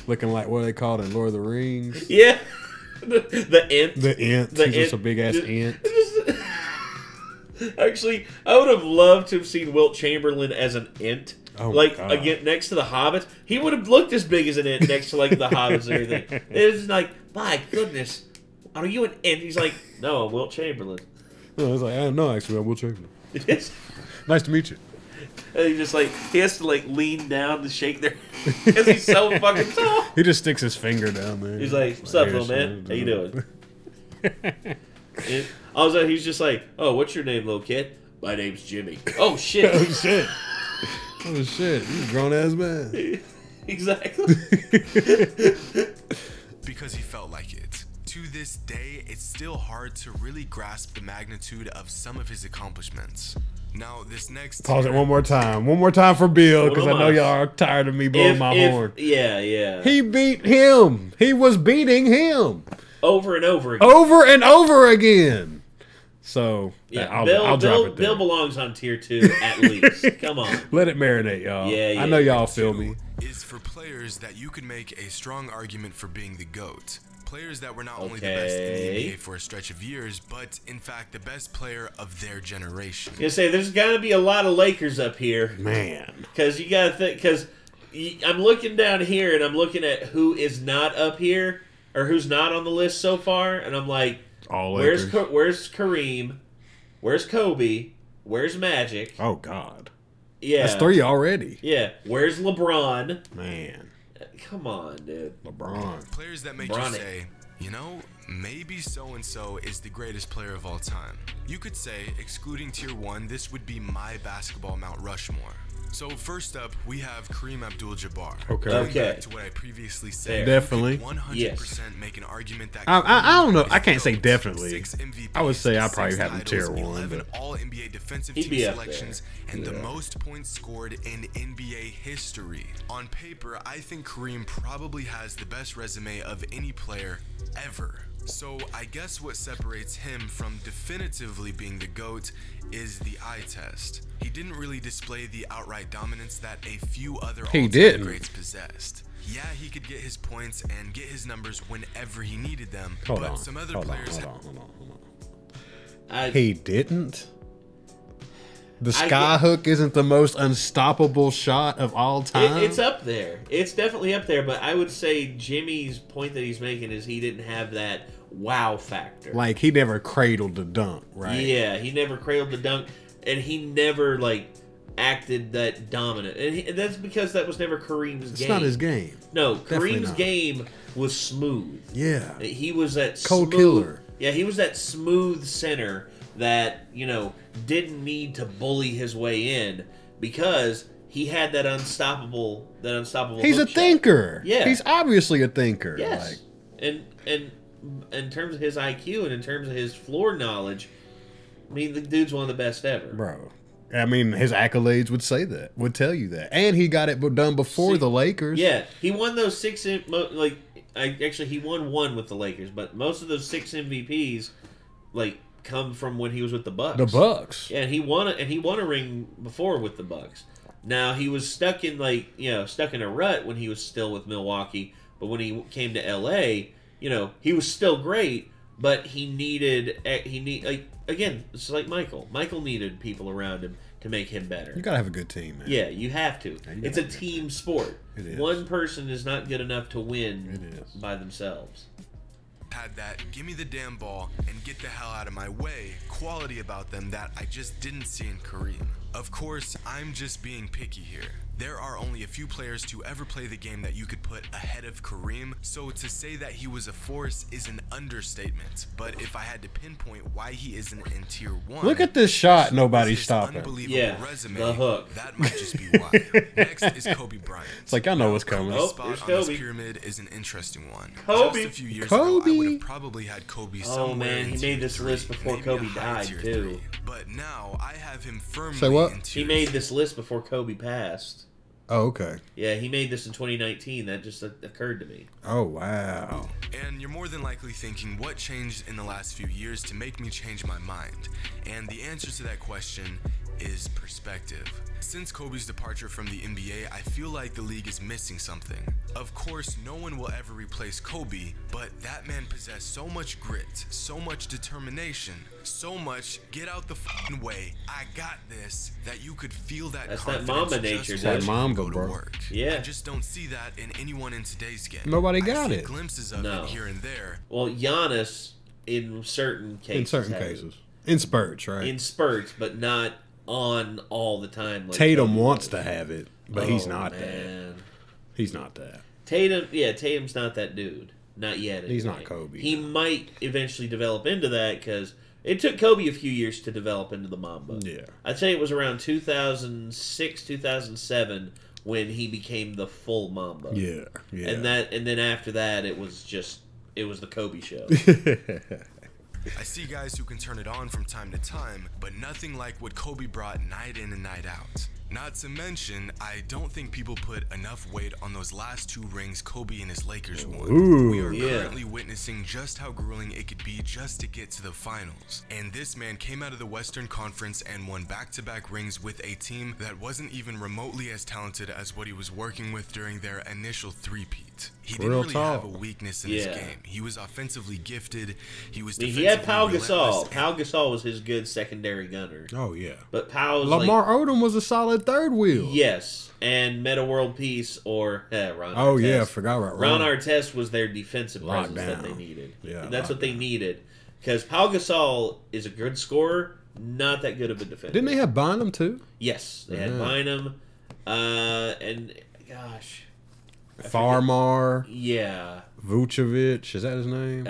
Looking like what are they called in Lord of the Rings? Yeah. The ant. The ant. The He's just a ant- big ass just- ant. Actually, I would have loved to have seen Wilt Chamberlain as an ant. Oh my like God. again next to the Hobbits. He would have looked as big as an ant next to like the Hobbits and everything. It's like, my goodness, are you an ant? He's like, no, I'm Wilt Chamberlain. No, I was like, I don't know. Actually, I'm Will Chamberlain. Yes. Nice to meet you. And he just he has to lean down to shake their because he's so fucking tall. He just sticks his finger down there. He's like, "What's up, little man? How you doing?" And also, he's just like, "Oh, what's your name, little kid?" "My name's Jimmy." "Oh shit!" Oh shit! Oh shit! You a grown ass man. Exactly. because he felt like it. To this day, it's still hard to really grasp the magnitude of some of his accomplishments. Now, this next Pause it tier- one more time. One more time for Bill, because I know One more. y'all are tired of me blowing my horn. Yeah. He beat him. He was beating him Over and over again. over and over again. So Yeah, I'll drop Bill, it there. Bill belongs on tier 2 at least. Come on. Let it marinate, y'all. Yeah, I know yeah. y'all feel me. Is for players that you can make a strong argument for being the GOAT. Players that were not only the best in the Okay. NBA for a stretch of years, but in fact the best player of their generation. You say there's got to be a lot of Lakers up here. Man. Because you got to think, because I'm looking down here and I'm looking at who is not up here or who's not on the list so far, and I'm like, All where's Lakers. where's Kareem? Where's Kobe? Where's Magic? Oh, God. Yeah. That's 3 already. Yeah. Where's LeBron? Man. Come on, dude. LeBron. Players that make Bronny. you say, you know, maybe so-and-so is the greatest player of all time. You could say, excluding tier 1, this would be my basketball Mount Rushmore. So first up, we have Kareem Abdul-Jabbar. Okay. Going Okay. back to what I previously Fair. said, Definitely. you could 100% make an argument that I don't know. Kareem I is can't say the GOAT. definitely. 6 MVPs, I would say I probably 6 have him tier titles, 1, 11 but All-NBA defensive He'd team be up there. selections, and the most points scored in NBA history. On paper, I think Kareem probably has the best resume of any player ever. So I guess what separates him from definitively being the GOAT is the eye test. He didn't really display the outright dominance that a few other He all-time didn't. greats possessed. Yeah, he could get his points and get his numbers whenever he needed them, hold but on. some other Hold on. players Hold on. I, He didn't? The I sky get- hook isn't the most unstoppable shot of all time? it's up there. It's definitely up there, but I would say Jimmy's point that he's making is he didn't have that wow factor. Like, he never cradled the dunk, right? Yeah, he never cradled the dunk, and he never, like, acted that dominant. And that's because that was never Kareem's It's game. not his game. No, Definitely Kareem's not. game was smooth. Yeah. He was that Cold smooth, killer. Yeah, he was that smooth center that, you know, didn't need to bully his way in because he had that unstoppable He's a hook shot. thinker. Yeah. He's obviously a thinker. Yes. Like, And in terms of his IQ and in terms of his floor knowledge, I mean, the dude's one of the best ever. bro. I mean, his accolades would say that, would tell you that. And he got it done before the Lakers. Yeah, he won those he won one with the Lakers, but most of those 6 MVPs come from when he was with the Bucks. The Bucks. Yeah, and he won a ring before with the Bucks. Now he was stuck in a rut when he was still with Milwaukee, but when he came to LA, he was still great, but again, it's like Michael. Michael needed people around him to make him better. You got to have a good team, man. Yeah, you have to. Yeah, you It's a gotta. team sport. It is. One person is not good enough to win It is. by themselves. had that give me the damn ball and get the hell out of my way quality about them that I just didn't see in Kareem. Of course, I'm just being picky here. There are only a few players to ever play the game that you could put ahead of Kareem, so to say that he was a force is an understatement. But if I had to pinpoint why he isn't in tier 1, Look at this shot. Nobody's his stopping. unbelievable Yeah, resume, the hook. that might just be why. Next is Kobe Bryant. It's like, I know what's coming. Kobe's Oh, spot there's on this Kobe. pyramid is an interesting one. Kobe. Just a few years ago, I Kobe. would have probably had Kobe somewhere man, he in made tier this 3, list before maybe Kobe a high died, tier too. 3. But now I have him firmly Say what? in tier He made 3. this list before Kobe passed. Oh, okay. Yeah, he made this in 2019. That just occurred to me. Oh, wow. And you're more than likely thinking, what changed in the last few years to make me change my mind? And the answer to that question is perspective. Since Kobe's departure from the NBA, I feel like the league is missing something. Of course, no one will ever replace Kobe, but that man possessed so much grit, so much determination, so much get out the f***ing way, I got this, that you could feel that That's that confidence Mamba just nature, watching dude. him That Mamba, go to bro. work. Yeah. I just don't see that in anyone in today's game. Nobody I got see it. glimpses of No. it here and there. Well, Giannis, in certain cases. In certain had it. cases. In spurts, right? In spurts, but not on all the time. Like Tatum Kobe wants was. to have it, but he's Oh, not that. man. He's not that. Tatum's not that dude. Not yet. He's anyway. not Kobe. He might eventually develop into that because it took Kobe a few years to develop into the Mamba. Yeah. I'd say it was around 2006, 2007 when he became the full Mamba. Yeah. Yeah. And then after that, it was the Kobe show. I see guys who can turn it on from time to time, but nothing like what Kobe brought night in and night out. Not to mention, I don't think people put enough weight on those last 2 rings Kobe and his Lakers won. Ooh, we are yeah. currently witnessing just how grueling it could be just to get to the finals. And this man came out of the Western Conference and won back-to-back rings with a team that wasn't even remotely as talented as what he was working with during their initial three-peat. He didn't Real really talk. have a weakness in his game. He was offensively gifted. He was He had Pau defensively Gasol. relentless, Pau Gasol was his good secondary gunner. Oh yeah. But Pau's Lamar like, Odom was a solid third wheel. yes, and Meta World Peace or Ron Oh Artest. yeah, I forgot about Ron Artest was their defensive presence that Lockdown. they needed. Yeah, And that's what they needed. Because Pau Gasol is a good scorer, not that good of a defender. Didn't they have Bynum too? Yes, they had Bynum, and gosh, Farmar, yeah, Vucevic, is that his name?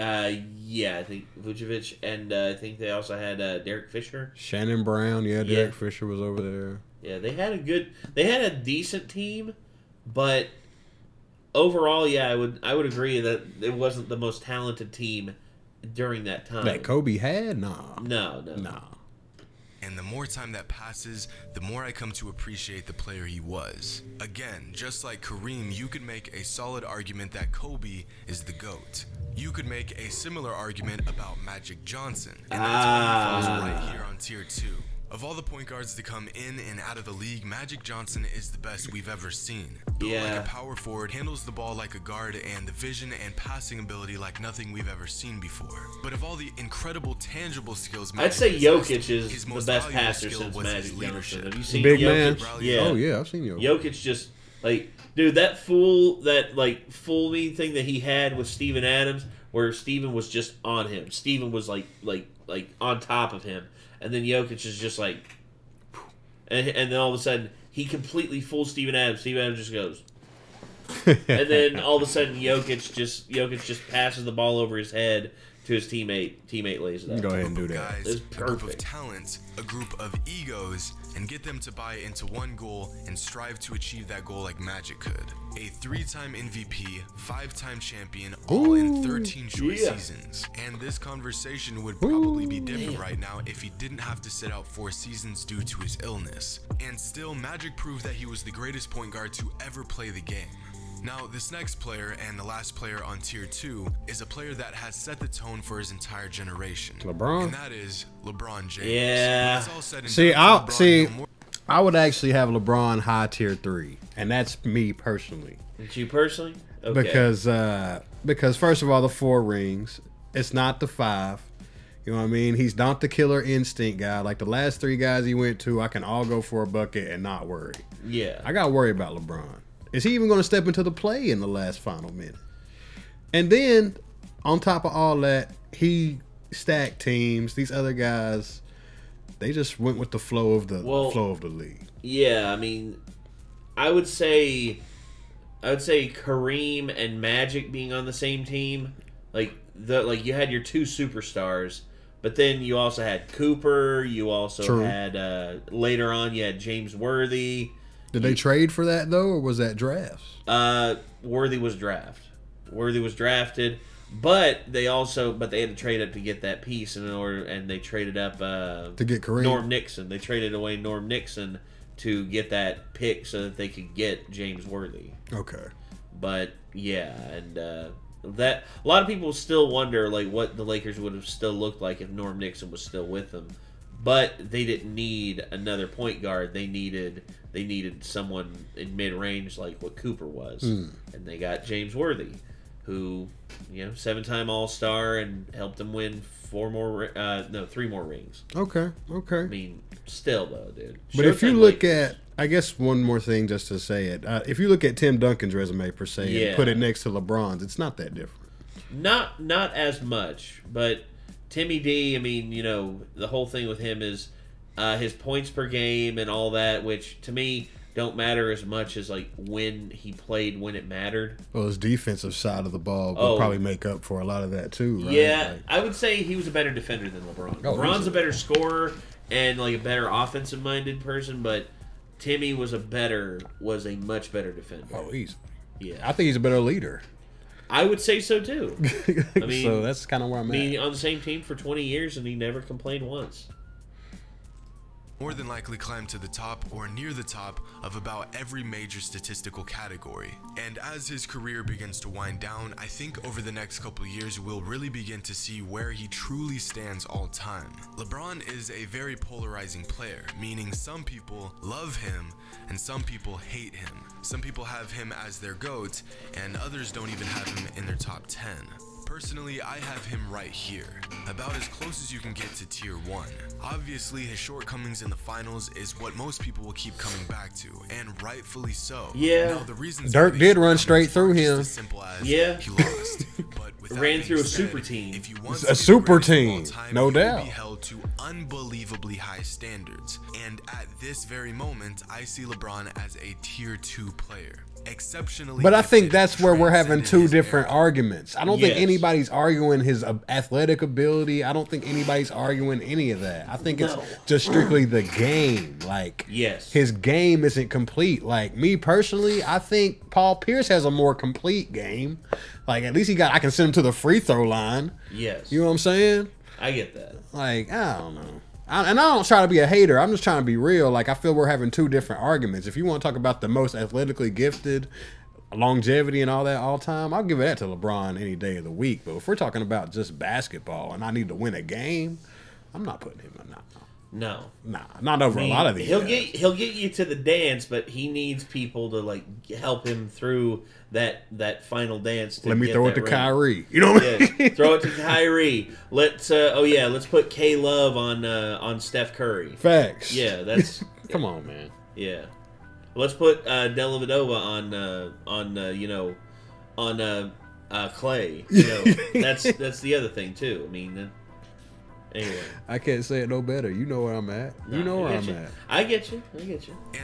yeah, I think Vucevic, and I think they also had Derek Fisher. Shannon Brown, yeah, Derek Fisher was over there. Yeah, they had a decent team, but overall, yeah, I would agree that it wasn't the most talented team during that time. That Kobe had? Nah. No. And the more time that passes, the more I come to appreciate the player he was. Again, just like Kareem, you could make a solid argument that Kobe is the GOAT. You could make a similar argument about Magic Johnson, and that's why he falls right here on tier 2. Of all the point guards to come in and out of the league, Magic Johnson is the best we've ever seen. Built like a power forward, handles the ball like a guard, and the vision and passing ability like nothing we've ever seen before. But of all the incredible tangible skills, I'd say Jokic is the best passer since Magic Johnson. Have you seen Big Jokic? man. Yeah. Oh yeah, I've seen Jokic. Jokic just like, dude, that fool me thing that he had with Steven Adams, where Steven was just on him. Steven was like on top of him, and then Jokic is just like, and then all of a sudden he completely fools Steven Adams. Steven Adams just goes, and then all of a sudden Jokic just passes the ball over his head to his teammate. Teammate lays it up. Go ahead and do that. Guys, It's a group of perfect. talents, a group of egos, and get them to buy into one goal and strive to achieve that goal like Magic could. A 3-time MVP, 5-time champion, all in 13 short seasons. And this conversation would probably be different right now if he didn't have to sit out 4 seasons due to his illness. And still, Magic proved that he was the greatest point guard to ever play the game. Now, this next player, and the last player on tier 2, is a player that has set the tone for his entire generation. LeBron? And that is LeBron James. Yeah. When it's all said and See, done for LeBron, he'll more- I would actually have LeBron high tier 3, and that's me personally. Did you personally? Okay. Because first of all, the 4 rings, it's not the 5. You know what I mean? He's not the killer instinct guy. Like the last 3 guys he went to, I can all go for a bucket and not worry. Yeah. I got to worry about LeBron. Is he even going to step into the play in the last final minute? And then, on top of all that, he stacked teams. These other guys, they just went with the flow of the league. Yeah, I mean, I would say Kareem and Magic being on the same team, like you had your 2 superstars, but then you also had Cooper. You also had later on you had James Worthy. Did they trade for that though, or was that drafts? Worthy was drafted, but they had to trade up to get that piece and they traded up To get Kareem? Norm Nixon. They traded away Norm Nixon to get that pick so that they could get James Worthy. Okay. But yeah, and that a lot of people still wonder like what the Lakers would have still looked like if Norm Nixon was still with them. But they didn't need another point guard. They needed someone in mid range like what Cooper was, and they got James Worthy, who 7-time All-Star and helped them win 3 more rings. Okay. I mean, still though, dude. But if you Showtime look Lakers. at, I guess one more thing just to say it, if you look at Tim Duncan's resume per se and put it next to LeBron's, it's not that different. Not as much, but Timmy D, I mean, the whole thing with him is his points per game and all that, which to me don't matter as much as like when he played when it mattered. Well, his defensive side of the ball would probably make up for a lot of that too, right? Yeah, I would say he was a better defender than LeBron. LeBron's easily. a better scorer and like a better offensive minded person, but Timmy was a much better defender. Oh, easy. Yeah, I think he's a better leader. I would say so too. I mean, so that's kind of where I'm at. On the same team for 20 years and he never complained once. more than likely climb to the top or near the top of about every major statistical category. And as his career begins to wind down, I think over the next couple years we'll really begin to see where he truly stands all time. LeBron is a very polarizing player, meaning some people love him and some people hate him. Some people have him as their GOAT and others don't even have him in their top 10. Personally, I have him right here, about as close as you can get to tier 1. Obviously, his shortcomings in the finals is what most people will keep coming back to, and rightfully so. Yeah. Now, the reasons Dirk did run straight through him. as simple as Yeah. he lost. But with that Ran being through a said, super team. If you want A to be super the greatest of all team, time, no you will doubt. be held to unbelievably high standards. And at this very moment, I see LeBron as a tier 2 player. Exceptionally, But I think gifted, that's where we're having transcended two his different era. arguments. I don't think Yes. anybody's arguing his athletic ability. I don't think anybody's arguing any of that. I think it's No. just strictly the game. Like, Yes. his game isn't complete. Like, me personally, I think Paul Pierce has a more complete game. Like, at least I can send him to the free throw line. Yes. You know what I'm saying? I get that. Like, I don't know. And I don't try to be a hater. I'm just trying to be real. Like, I feel we're having two different arguments. If you want to talk about the most athletically gifted, longevity and all that all time, I'll give that to LeBron any day of the week. But if we're talking about just basketball and I need to win a game, I'm not putting him in. No. Not over a lot of these. He'll guys. get you to the dance, but he needs people to like help him through that final dance. To Let me get throw it that to ring. Kyrie. You know what I Yeah, mean? throw it to Kyrie. Let's put K Love on Steph Curry. Facts. Yeah, that's Come on, man. yeah. Let's put Dellavedova on Clay. You know, that's the other thing too. I mean, anyway. I can't say it no better. You know where I'm at. You know where I'm at. I get you.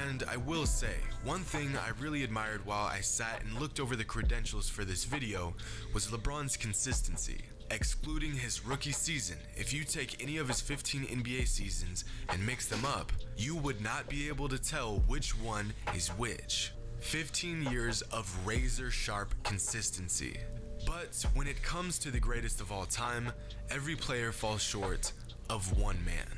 And I will say, one thing I really admired while I sat and looked over the credentials for this video was LeBron's consistency. Excluding his rookie season, if you take any of his 15 NBA seasons and mix them up, you would not be able to tell which one is which. 15 years of razor-sharp consistency. But when it comes to the greatest of all time, every player falls short of one man.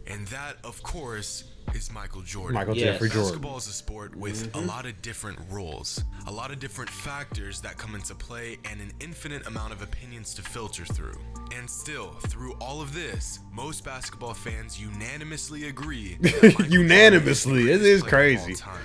And that, of course, is Michael Jordan. Michael Yes. Jeffrey Jordan. Basketball is a sport with a lot of different rules, a lot of different factors that come into play, and an infinite amount of opinions to filter through. And still, through all of this, most basketball fans unanimously agree that Michael Unanimously. Jordan It is the player of all crazy. time.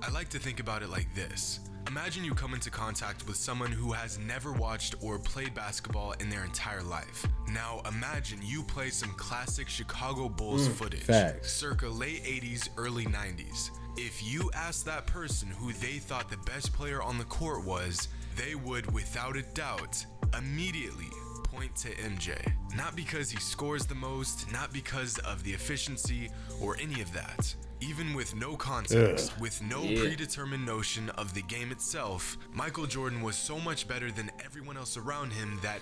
I like to think about it like this. Imagine you come into contact with someone who has never watched or played basketball in their entire life. Now imagine you play some classic Chicago Bulls footage, facts. circa late 80s, early 90s. If you ask that person who they thought the best player on the court was, they would, without a doubt, immediately point to MJ. Not because he scores the most, not because of the efficiency or any of that. Even with no context, with no predetermined notion of the game itself, Michael Jordan was so much better than everyone else around him that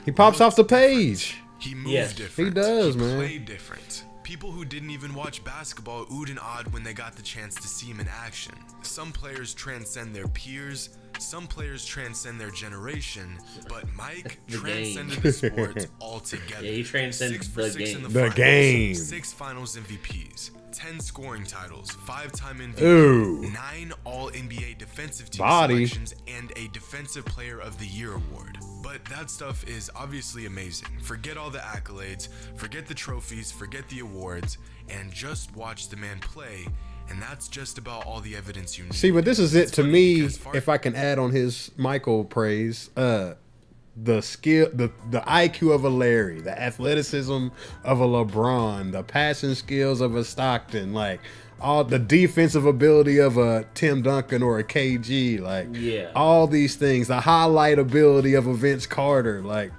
He pops off the page. he moved Yes. different. He does, man. Played different. People who didn't even watch basketball oohed and awed when they got the chance to see him in action. Some players transcend their peers, some players transcend their generation, but Mike The transcended game. the sport altogether. Yeah, he transcends 6 for the 6 in game. the The finals, game. 6 finals MVPs, 10 scoring titles, 5-time MVP, Ooh. 9 All-NBA defensive team Body. selections, and a Defensive Player of the Year award. But that stuff is obviously amazing. Forget all the accolades, forget the trophies, forget the awards, and just watch the man play, and that's just about all the evidence you need. See, but this is it It's to funny me. because If I can add on his Michael praise, the skill, the IQ of a Larry, the athleticism of a LeBron, the passing skills of a Stockton, like all the defensive ability of a Tim Duncan or a KG, like all these things, the highlight ability of a Vince Carter, like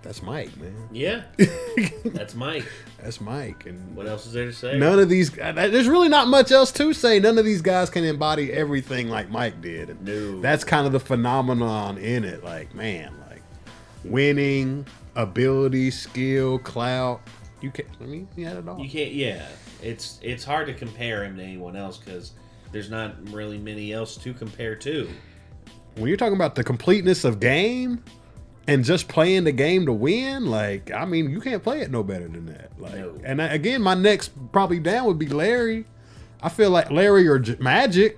that's Mike, man. Yeah, that's Mike. That's Mike. And What else is there to say? none of these, there's really not much else to say. None of these guys can embody everything like Mike did. And No. that's kind of the phenomenon in it. Like, man, like winning, ability, skill, clout. You can't, I mean, he had it all. You can't. Yeah, it's hard to compare him to anyone else because there's not really many else to compare to. When you're talking about the completeness of game and just playing the game to win, like, I mean, you can't play it no better than that. Like, No. and again, my next probably down would be Larry. I feel like Larry or Magic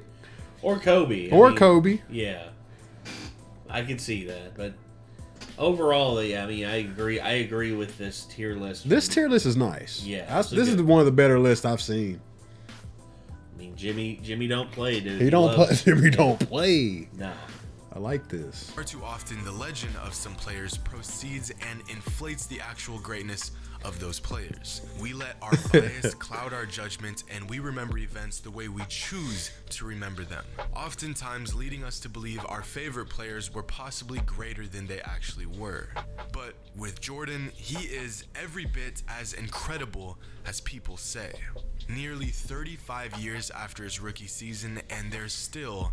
Or Kobe. Kobe. Yeah. I can see that, but overall, yeah, I mean, I agree with this tier list. This tier list is nice. Yeah, this is one of the better lists I've seen. I mean, Jimmy don't play, dude. He don't play. Jimmy don't play. No. I like this. Far too often, the legend of some players proceeds and inflates the actual greatness of those players. We let our bias cloud our judgment, and we remember events the way we choose to remember them, oftentimes leading us to believe our favorite players were possibly greater than they actually were. But with Jordan, he is every bit as incredible as people say. Nearly 35 years after his rookie season, and there's still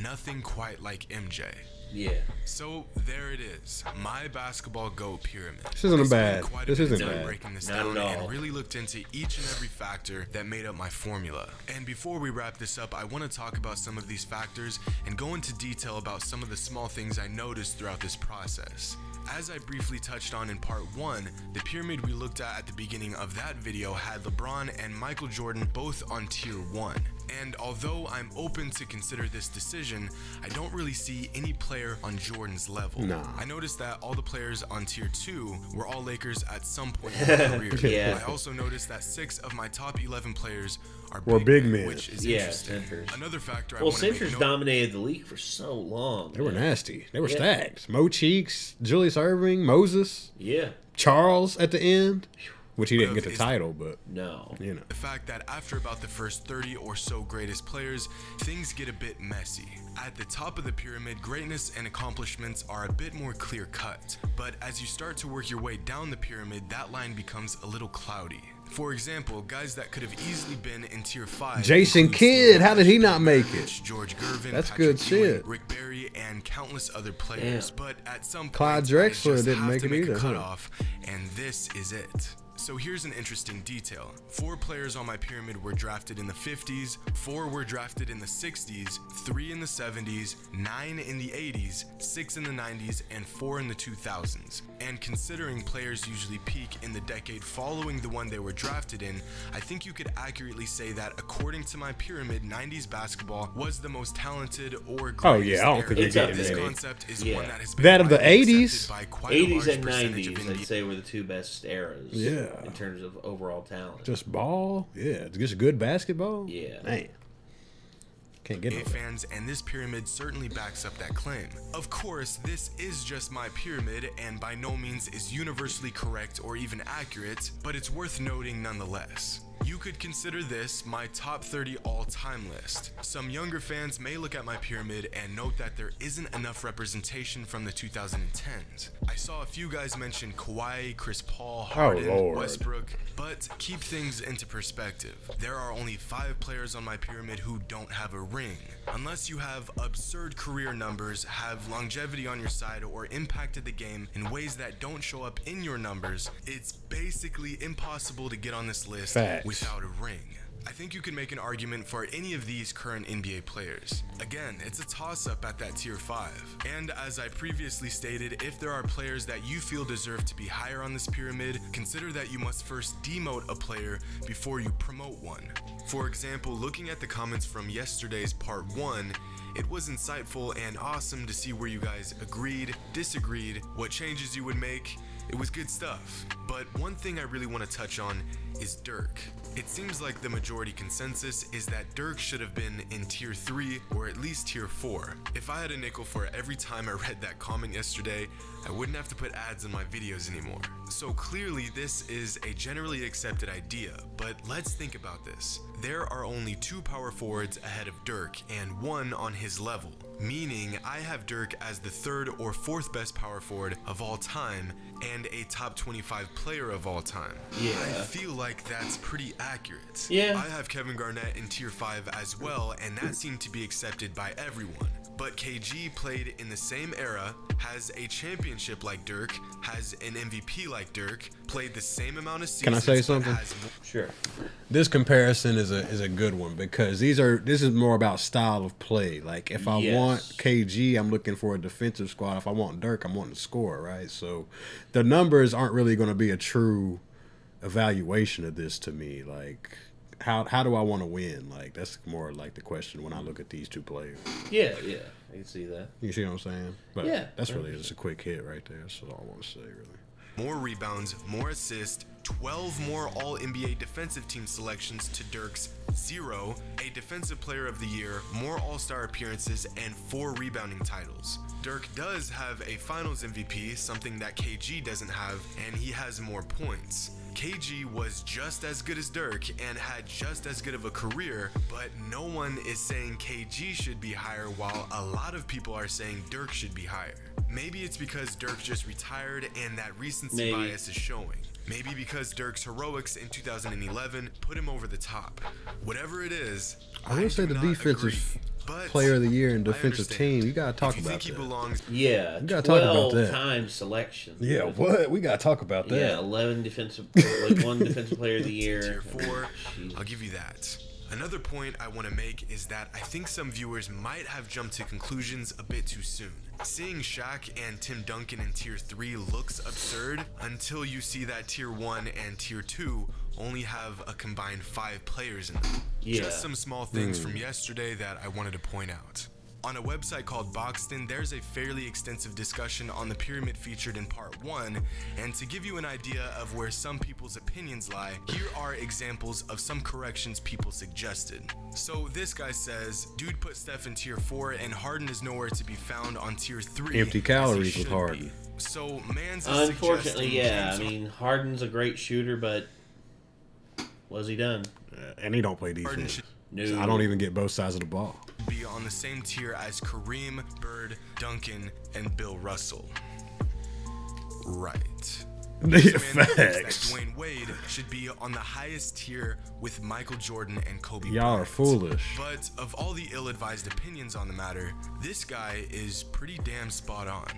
nothing quite like MJ. Yeah. So there it is, my basketball GOAT pyramid. This isn't I spent bad. quite a This bit of isn't time bad. breaking this Not down at all. and really looked into each and every factor that made up my formula. And before we wrap this up, I want to talk about some of these factors and go into detail about some of the small things I noticed throughout this process. As I briefly touched on in part 1, the pyramid we looked at the beginning of that video had LeBron and Michael Jordan both on tier 1. And although I'm open to consider this decision, I don't really see any player on Jordan's level. Nah. I noticed that all the players on tier 2 were all Lakers at some point in their career. Yeah. I also noticed that 6 of my top 11 players are Were big men. which is Yeah, interesting. centers. Another factor I Well, want to make centers note dominated the league for so long. They were man. nasty. They were Yeah. stacked. Mo Cheeks, Julius Erving, Moses, Yeah. Charles at the end, which he didn't get the Is- title, but No. you know. The fact that after about the first 30 or so greatest players, things get a bit messy. At the top of the pyramid, greatness and accomplishments are a bit more clear-cut. But as you start to work your way down the pyramid, that line becomes a little cloudy. For example, guys that could have easily been in tier 5. Jason include Kidd, Steve how did he Nash, not make Popovich, it? George Gervin, That's Patrick good Ewing, shit. Rick Barry, and countless other players. Damn. But at some Clyde point, Drexler I just didn't have make to it make either, a huh? cutoff, and this is it. So here's an interesting detail. 4 players on my pyramid were drafted in the 50s, 4 were drafted in the 60s, 3 in the 70s, 9 in the 80s, 6 in the 90s, and 4 in the 2000s. And considering players usually peak in the decade following the one they were drafted in, I think you could accurately say that according to my pyramid, 90s basketball was the most talented or greatest Oh, yeah, I don't think era. it's up This there. concept is Yeah. one that has been That of the widely accepted 80s? by quite a 80s large and percentage of 90s, I'd say, were the two best eras. Yeah. In terms of overall talent. Just ball, yeah, just good basketball. Yeah. Man, can't get no NBA fans, and this pyramid certainly backs up that claim. Of course, this is just my pyramid and by no means is universally correct or even accurate, but it's worth noting nonetheless. You could consider this my top 30 all-time list. Some younger fans may look at my pyramid and note that there isn't enough representation from the 2010s. I saw a few guys mention Kawhi, Chris Paul, Harden, Lord. Westbrook, but keep things into perspective. There are only 5 players on my pyramid who don't have a ring. Unless you have absurd career numbers, have longevity on your side, or impacted the game in ways that don't show up in your numbers, it's basically impossible to get on this list Facts. without a ring. I think you can make an argument for any of these current NBA players. Again, it's a toss-up at that tier 5. And as I previously stated, if there are players that you feel deserve to be higher on this pyramid, consider that you must first demote a player before you promote one. For example, looking at the comments from yesterday's part 1, it was insightful and awesome to see where you guys agreed, disagreed, what changes you would make. It was good stuff. But one thing I really want to touch on is Dirk. It seems like the majority consensus is that Dirk should have been in tier 3 or at least tier 4. If I had a nickel for every time I read that comment yesterday, I wouldn't have to put ads in my videos anymore. So clearly this is a generally accepted idea, but let's think about this. There are only 2 power forwards ahead of Dirk and 1 on his level, meaning I have Dirk as the 3rd or 4th best power forward of all time and a top 25 player of all time. Yeah. I feel like like that's pretty accurate. Yeah. I have Kevin Garnett in tier 5 as well, and that seemed to be accepted by everyone. But KG played in the same era, has a championship like Dirk, has an MVP like Dirk, played the same amount of seasons. Can I say something? Sure. This comparison is a good one because this is more about style of play. Like if I want KG, I'm looking for a defensive squad. If I want Dirk, I'm wanting to score, right? So the numbers aren't really going to be a true evaluation of this to me. Like how do I want to win? Like that's more like the question when I look at these two players. Yeah, I can see that. You see what I'm saying? But yeah, that's really just a quick hit right there. That's all I want to say, really. More rebounds, more assists, 12 more All-NBA defensive team selections to Dirk's 0, a Defensive Player of the Year, more All-Star appearances, and 4 rebounding titles. Dirk does have a Finals MVP, something that KG doesn't have, and he has more points. KG was just as good as Dirk and had just as good of a career, but no one is saying KG should be higher while a lot of people are saying Dirk should be higher. Maybe it's because Dirk just retired and that recency bias is showing. Maybe because Dirk's heroics in 2011 put him over the top. Whatever it is, I will say the defensive player of the year and defensive team. You gotta talk about that. Yeah, you gotta talk about that. 12-time selection. Yeah, what? We gotta talk about that. Yeah, 11 defensive, like 1 defensive player of the year. Tier 4, I'll give you that. Another point I want to make is that I think some viewers might have jumped to conclusions a bit too soon. Seeing Shaq and Tim Duncan in tier 3 looks absurd until you see that tier 1 and tier 2 only have a combined 5 players in them. Yeah. Just some small things from yesterday that I wanted to point out. On a website called Boxton, there's a fairly extensive discussion on the pyramid featured in part 1, and to give you an idea of where some people's opinions lie, here are examples of some corrections people suggested. So this guy says, dude put Steph in tier 4 and Harden is nowhere to be found on tier 3. Empty calories with Harden. So man's unfortunately, yeah, I mean, Harden's a great shooter, but what's he done? And he don't play defense. No. I don't even get both sides of the ball. Be on the same tier as Kareem, Bird, Duncan, and Bill Russell. Right. Facts. That Dwayne Wade should be on the highest tier with Michael Jordan and Kobe Y'all Bryant. are foolish. But of all the ill-advised opinions on the matter, this guy is pretty damn spot on.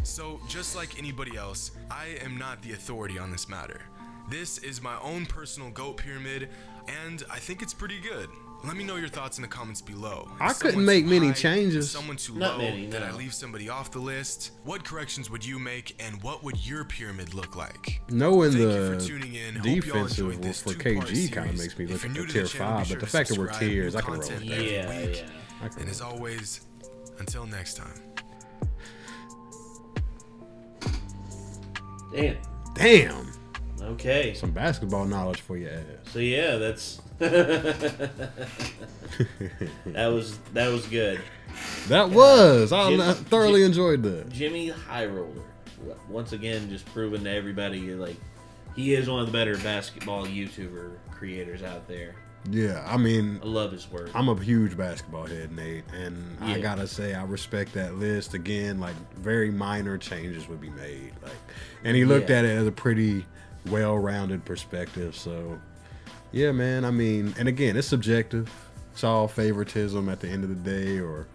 So just like anybody else, I am not the authority on this matter. This is my own personal GOAT pyramid, and I think it's pretty good. Let me know your thoughts in the comments below. I couldn't make many changes. Someone too Not low? many, Did no. I leave somebody off the list? What corrections would you make, and what would your pyramid look like? Knowing Thank you the for tuning in. Hope y'all defensive enjoyed this for two-part KG kind of series. makes me If look you're at new the to tier the channel, be 5, sure but the to fact that we're subscribe. tiers, New I can roll with content that. every Yeah, week. yeah. And as always, until next time. Damn. Damn. Okay. Some basketball knowledge for your ass. So yeah, that's that was good. That was. I Jim- thoroughly enjoyed that. Jimmy High Roller, once again, just proving to everybody like he is one of the better basketball YouTuber creators out there. Yeah, I mean, I love his work. I'm a huge basketball head, Nate, and I Yeah. gotta say I respect that list. Again, like very minor changes would be made, like, and he looked Yeah. at it as a pretty well-rounded perspective. So, yeah, man. I mean, and again, it's subjective. It's all favoritism at the end of the day, or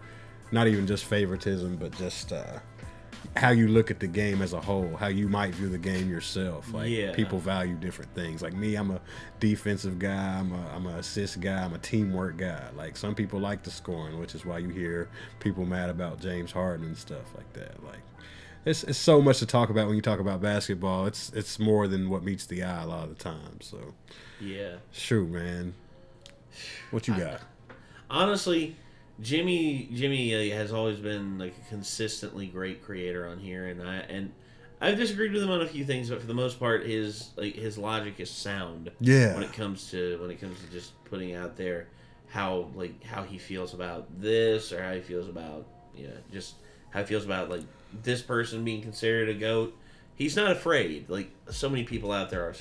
not even just favoritism, but just how you look at the game as a whole, how you might view the game yourself. Like Yeah. people value different things. Like me, I'm a defensive guy. I'm a assist guy. I'm a teamwork guy. Like some people like the scoring, which is why you hear people mad about James Harden and stuff like that. Like it's so much to talk about when you talk about basketball. It's more than what meets the eye a lot of the time. So Yeah. shoot, man, what you got? Honestly, Jimmy has always been like a consistently great creator on here, and I've disagreed with him on a few things, but for the most part, his logic is sound. Yeah. When it comes to just putting out there how he feels about this, or how he feels about just how he feels about like this person being considered a GOAT. He's not afraid. Like so many people out there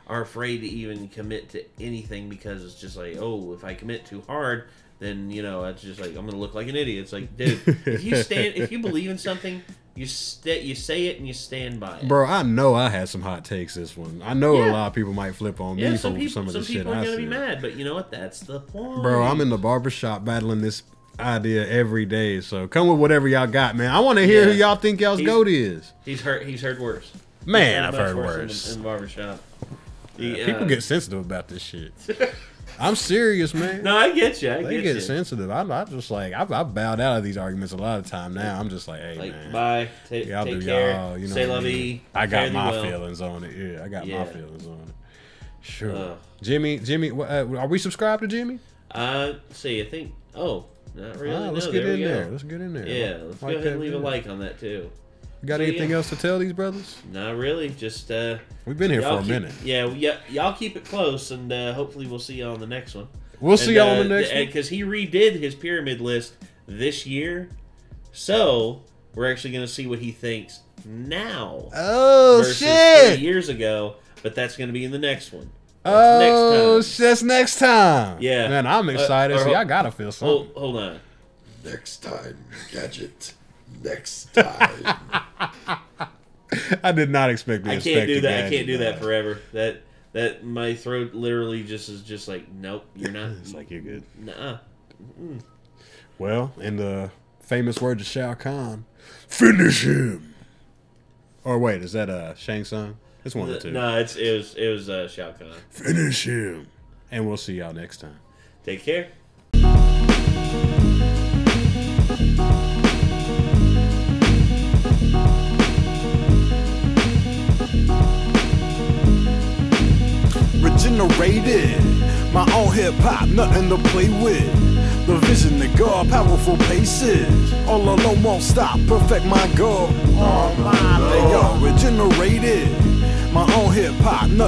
are afraid to even commit to anything because it's just like, oh, if I commit too hard, then it's just like I'm gonna look like an idiot. It's like, dude, if you believe in something, You say it and you stand by it. Bro, I know I had some hot takes this one. I know Yeah. a lot of people might flip on me for some of the shit I Some people are gonna be said. mad, but you know what? That's the point. Bro, I'm in the barbershop battling this idea every day. So come with whatever y'all got, man. I want to hear who y'all think y'all's GOAT is. He's heard worse. Man, I've Much heard worse worse. in the barbershop. People get sensitive about this shit. I'm serious, man. No, I get you. They get sensitive. I'm just like I've bowed out of these arguments a lot of time now. I'm just like, hey, like, man, bye. Take care. Y'all, you know Say what I la mean? vie. I got Fare thee my well. feelings on it. Yeah, I got my feelings on it. Sure. Jimmy, are we subscribed to Jimmy? See, I think. Oh, not really. Let's get in there. Let's get in there. Yeah, let's go ahead and leave a like on that too. You got anything else to tell these brothers? Not really. Just we've been here for a minute. Yeah, y'all keep it close, and hopefully we'll see y'all on the next one. We'll see y'all on the next one. Because he redid his pyramid list this year, so we're actually going to see what he thinks now. Oh versus shit! 3 years ago, but that's going to be in the next one. That's next time. Yeah, man, I'm excited. See, I gotta feel something. Hold on. Next time, Gadget. Next time. I did not expect I can't do that. I can't do that forever. That my throat literally is just like, nope, you're not. It's like you're good. Nuh-uh. Well, in the famous words of Shao Kahn, finish him. Or wait, is that Shang Tsung? It's one of the two. No, it was Shao Kahn. Finish him. And we'll see y'all next time. Take care. Regenerated, my own hip hop, nothing to play with. The vision to God, powerful paces. All alone won't stop, perfect my goal. All my Lord. Regenerated, my own hip hop, nothing